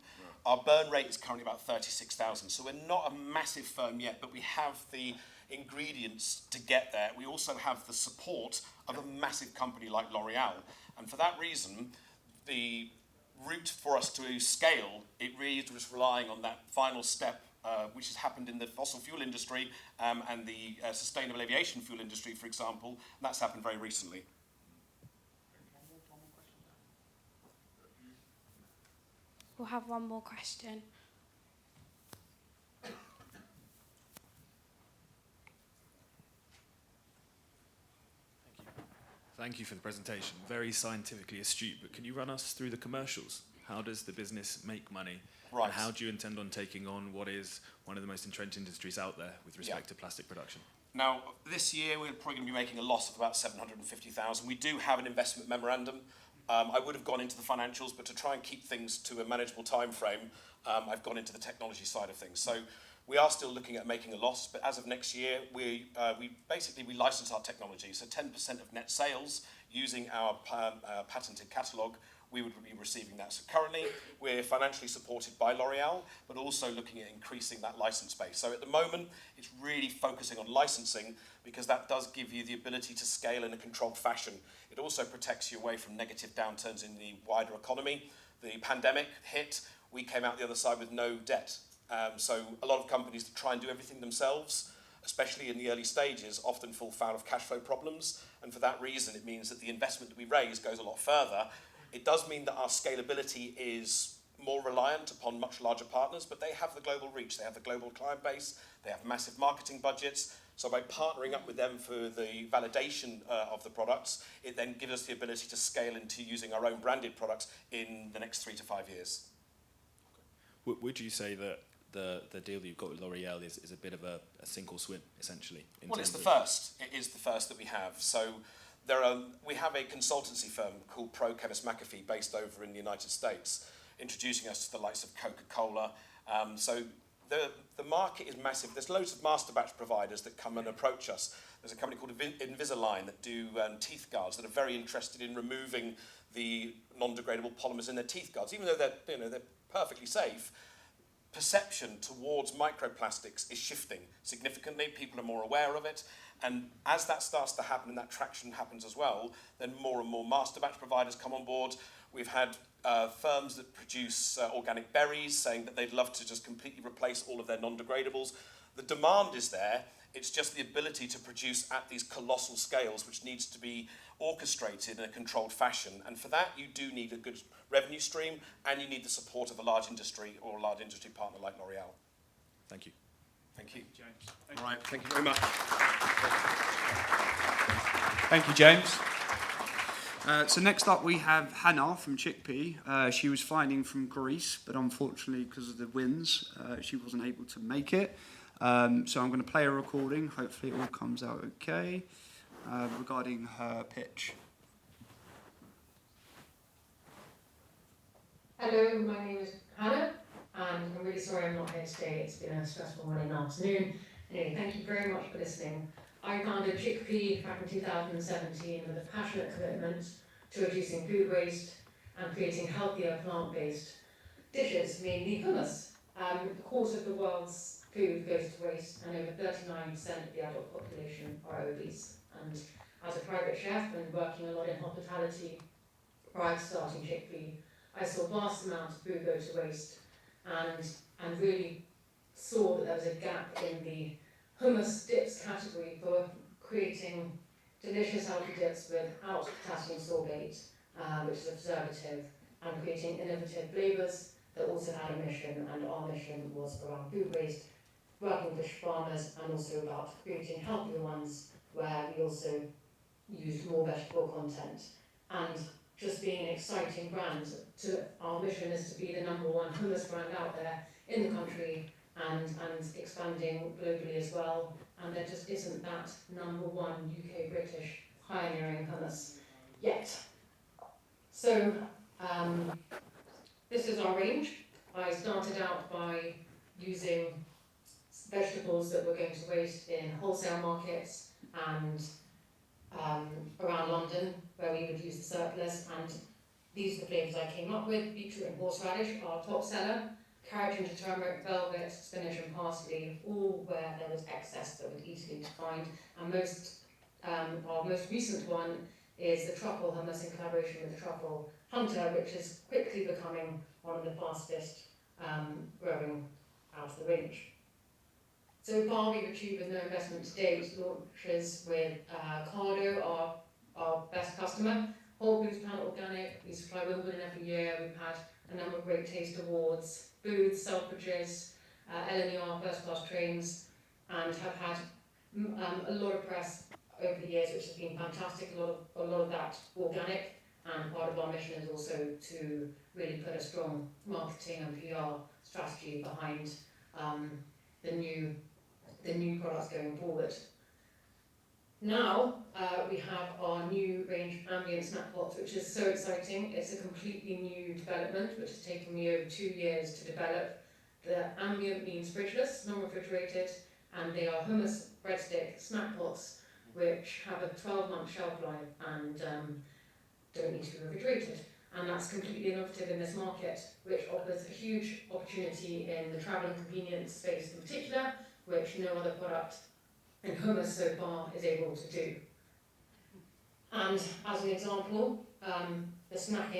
T: Our burn rate is currently about 36,000, so we're not a massive firm yet, but we have the ingredients to get there. We also have the support of a massive company like L'Oreal, and for that reason, the route for us to scale, it really is just relying on that final step, which has happened in the fossil fuel industry and the sustainable aviation fuel industry, for example, and that's happened very recently.
C: We'll have one more question.
J: Thank you for the presentation. Very scientifically astute, but can you run us through the commercials? How does the business make money?
T: Right.
J: And how do you intend on taking on what is one of the most entrenched industries out there with respect to plastic production?
T: Now, this year we're probably going to be making a loss of about 750,000. We do have an investment memorandum. I would have gone into the financials, but to try and keep things to a manageable time frame, I've gone into the technology side of things. So we are still looking at making a loss, but as of next year, we license our technology. So 10% of net sales using our patented catalogue, we would be receiving that. So currently, we're financially supported by L'Oreal, but also looking at increasing that license base. So at the moment, it's really focusing on licensing because that does give you the ability to scale in a controlled fashion. It also protects you away from negative downturns in the wider economy. The pandemic hit, we came out the other side with no debt. So a lot of companies that try and do everything themselves, especially in the early stages, often fall foul of cash flow problems. And for that reason, it means that the investment that we raise goes a lot further. It does mean that our scalability is more reliant upon much larger partners, but they have the global reach, they have the global client base, they have massive marketing budgets. So by partnering up with them for the validation of the products, it then gives us the ability to scale into using our own branded products in the next 3 to 5 years.
J: Would you say that the deal that you've got with L'Oreal is a bit of a single swim, essentially?
T: Well, it's the first. It is the first that we have. So we have a consultancy firm called PreComb based over in the United States, introducing us to the likes of Coca-Cola. So the market is massive. There's loads of master batch providers that come and approach us. There's a company called Invisalign that do teeth guards that are very interested in removing the non-degradable polymers in their teeth guards, even though they're perfectly safe. Perception towards microplastics is shifting significantly. People are more aware of it. And as that starts to happen and that traction happens as well, then more and more master batch providers come on board. We've had firms that produce organic berries saying that they'd love to just completely replace all of their non-degradables. The demand is there. It's just the ability to produce at these colossal scales, which needs to be orchestrated in a controlled fashion. And for that, you do need a good revenue stream, and you need the support of a large industry or a large industry partner like L'Oreal.
J: Thank you.
T: Thank you.
P: James.
T: All right, thank you very much.
A: Thank you, James. So next up we have Hannah from ChicP. She was flying from Greece, but unfortunately because of the winds, she wasn't able to make it. So I'm going to play a recording. Hopefully it all comes out okay regarding her pitch.
E: Hello, my name is Hannah, and I'm really sorry I'm not here today. It's been a stressful morning and afternoon. Anyway, thank you very much for listening. I founded ChicP back in 2017 with a passionate commitment to reducing food waste and creating healthier plant-based dishes, mainly hummus. A quarter of the world's food goes to waste, and over 39% of the adult population are obese. And as a private chef and working a lot in hospitality prior to starting ChicP, I saw vast amounts of food go to waste and really saw that there was a gap in the hummus dips category for creating delicious healthy dips without potassium sorbate, which is a preservative, and creating innovative flavours that also had a mission, and our mission was around food waste, working with farmers, and also about creating healthier ones where we also used more vegetable content. And just being an exciting brand. Our mission is to be the #1 hummus brand out there in the country and expanding globally as well. And there just isn't that #1 UK British pioneering hummus yet. So this is our range. I started out by using vegetables that were going to waste in wholesale markets and around London, where we would use the surplus, and these are the flavours I came up with. Beetroot and horseradish, our top seller. Carrot, ginger, turmeric, velvet, spinach and parsley, all where there was excess that was easily to find. And our most recent one is the truffle hummus in collaboration with the truffle hunter, which is quickly becoming one of the fastest growing out of the range. So far, we've achieved with no investment to date launches with Cardo, our best customer, Whole Foods Planet Organic. We supply Wimbledon every year. We've had a number of great taste awards, Booths, Selfridges, LNER, first class trains, and have had a lot of press over the years, which has been fantastic. A lot of that organic, and part of our mission is also to really put a strong marketing and PR strategy behind the new products going forward. Now we have our new range of ambient snack pots, which is so exciting. It's a completely new development, which has taken me over 2 years to develop. The ambient means fridgeless, non-refrigerated, and they are hummus breadstick snack pots, which have a 12-month shelf life and don't need to be refrigerated. And that's completely innovative in this market, which offers a huge opportunity in the travel and convenience space in particular, which no other product in hummus so far is able to do. And as an example, the snack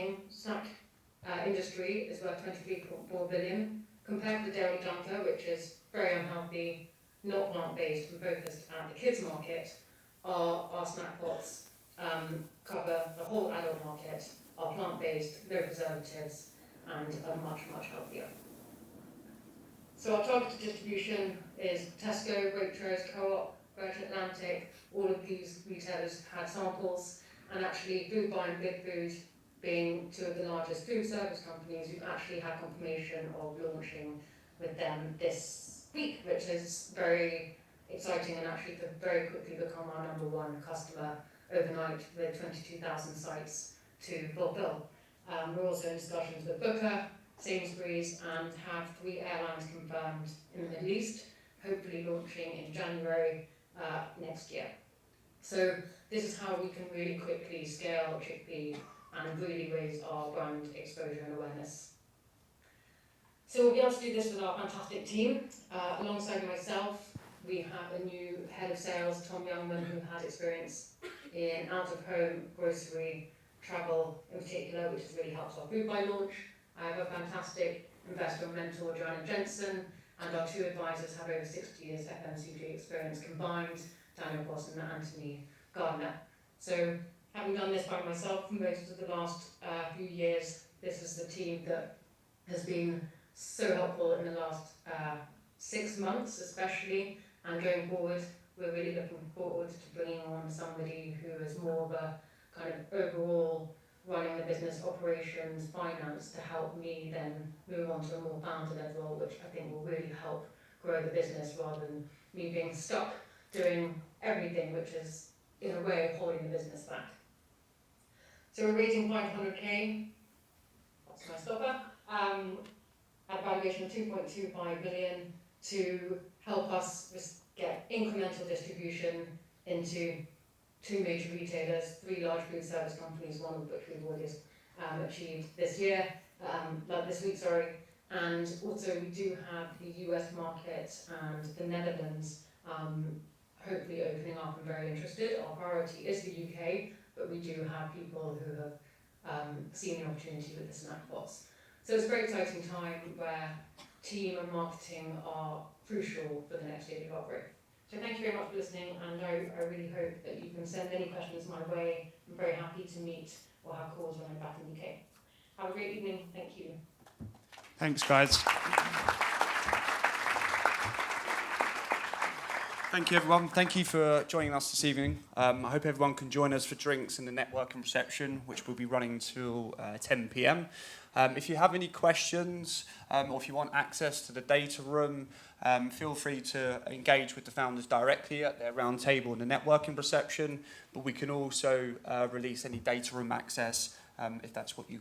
E: industry is worth 23.4 billion, compared to the dairy dunker, which is very unhealthy, not plant-based, and focused at the kids market. Our snack pots cover the whole adult market, are plant-based, no preservatives, and are much, much healthier. So our targeted distribution is Tesco, Waitrose, Co-op, Virgin Atlantic. All of these retailers had samples, and actually Food Buy and Big Food, being two of the largest food service companies, we've actually had confirmation of launching with them this week, which is very exciting and actually could very quickly become our #1 customer overnight with 22,000 sites to fulfill. We're also in discussions with Booker, Sainsbury's, and have 3 airlines confirmed in the Middle East, hopefully launching in January next year. So this is how we can really quickly scale ChicP and really raise our brand exposure and awareness. So we'll be able to do this with our fantastic team. Alongside myself, we have a new head of sales, Tom Youngman, who has experience in out-of-home, grocery, travel in particular, which has really helped our Food Buy launch. I have a fantastic investor and mentor, Joanna Jensen, and our 2 advisors have over 60 years FMCG experience combined, Daniel Boss and Anthony Gardner. So having done this by myself for most of the last few years, this is the team that has been so helpful in the last 6 months especially, and going forward we're really looking forward to bringing on somebody who is more of a kind of overall running the business, operations, finance, to help me then move on to a more founder-led role, which I think will really help grow the business rather than me being stuck doing everything, which is in a way of holding the business back. So we're raising 500k, that's my stopper, at a valuation of 2.25 billion to help us get incremental distribution into 2 major retailers, 3 large food service companies, one of which we've already achieved this year, this week, sorry. And also we do have the US market and the Netherlands hopefully opening up and very interested. Our priority is the UK, but we do have people who have seen the opportunity with the snack box. So it's a very exciting time where team and marketing are crucial for the next stage of our growth. So thank you very much for listening, and I really hope that you can send any questions my way. I'm very happy to meet or have calls when I'm back in the UK. Have a great evening. Thank you.
P: Thanks, guys.
A: Thank you, everyone. Thank you for joining us this evening. I hope everyone can join us for drinks in the networking reception, which will be running till 10 p.m. If you have any questions or if you want access to the data room, feel free to engage with the founders directly at their round table in the networking reception, but we can also release any data room access if that's what you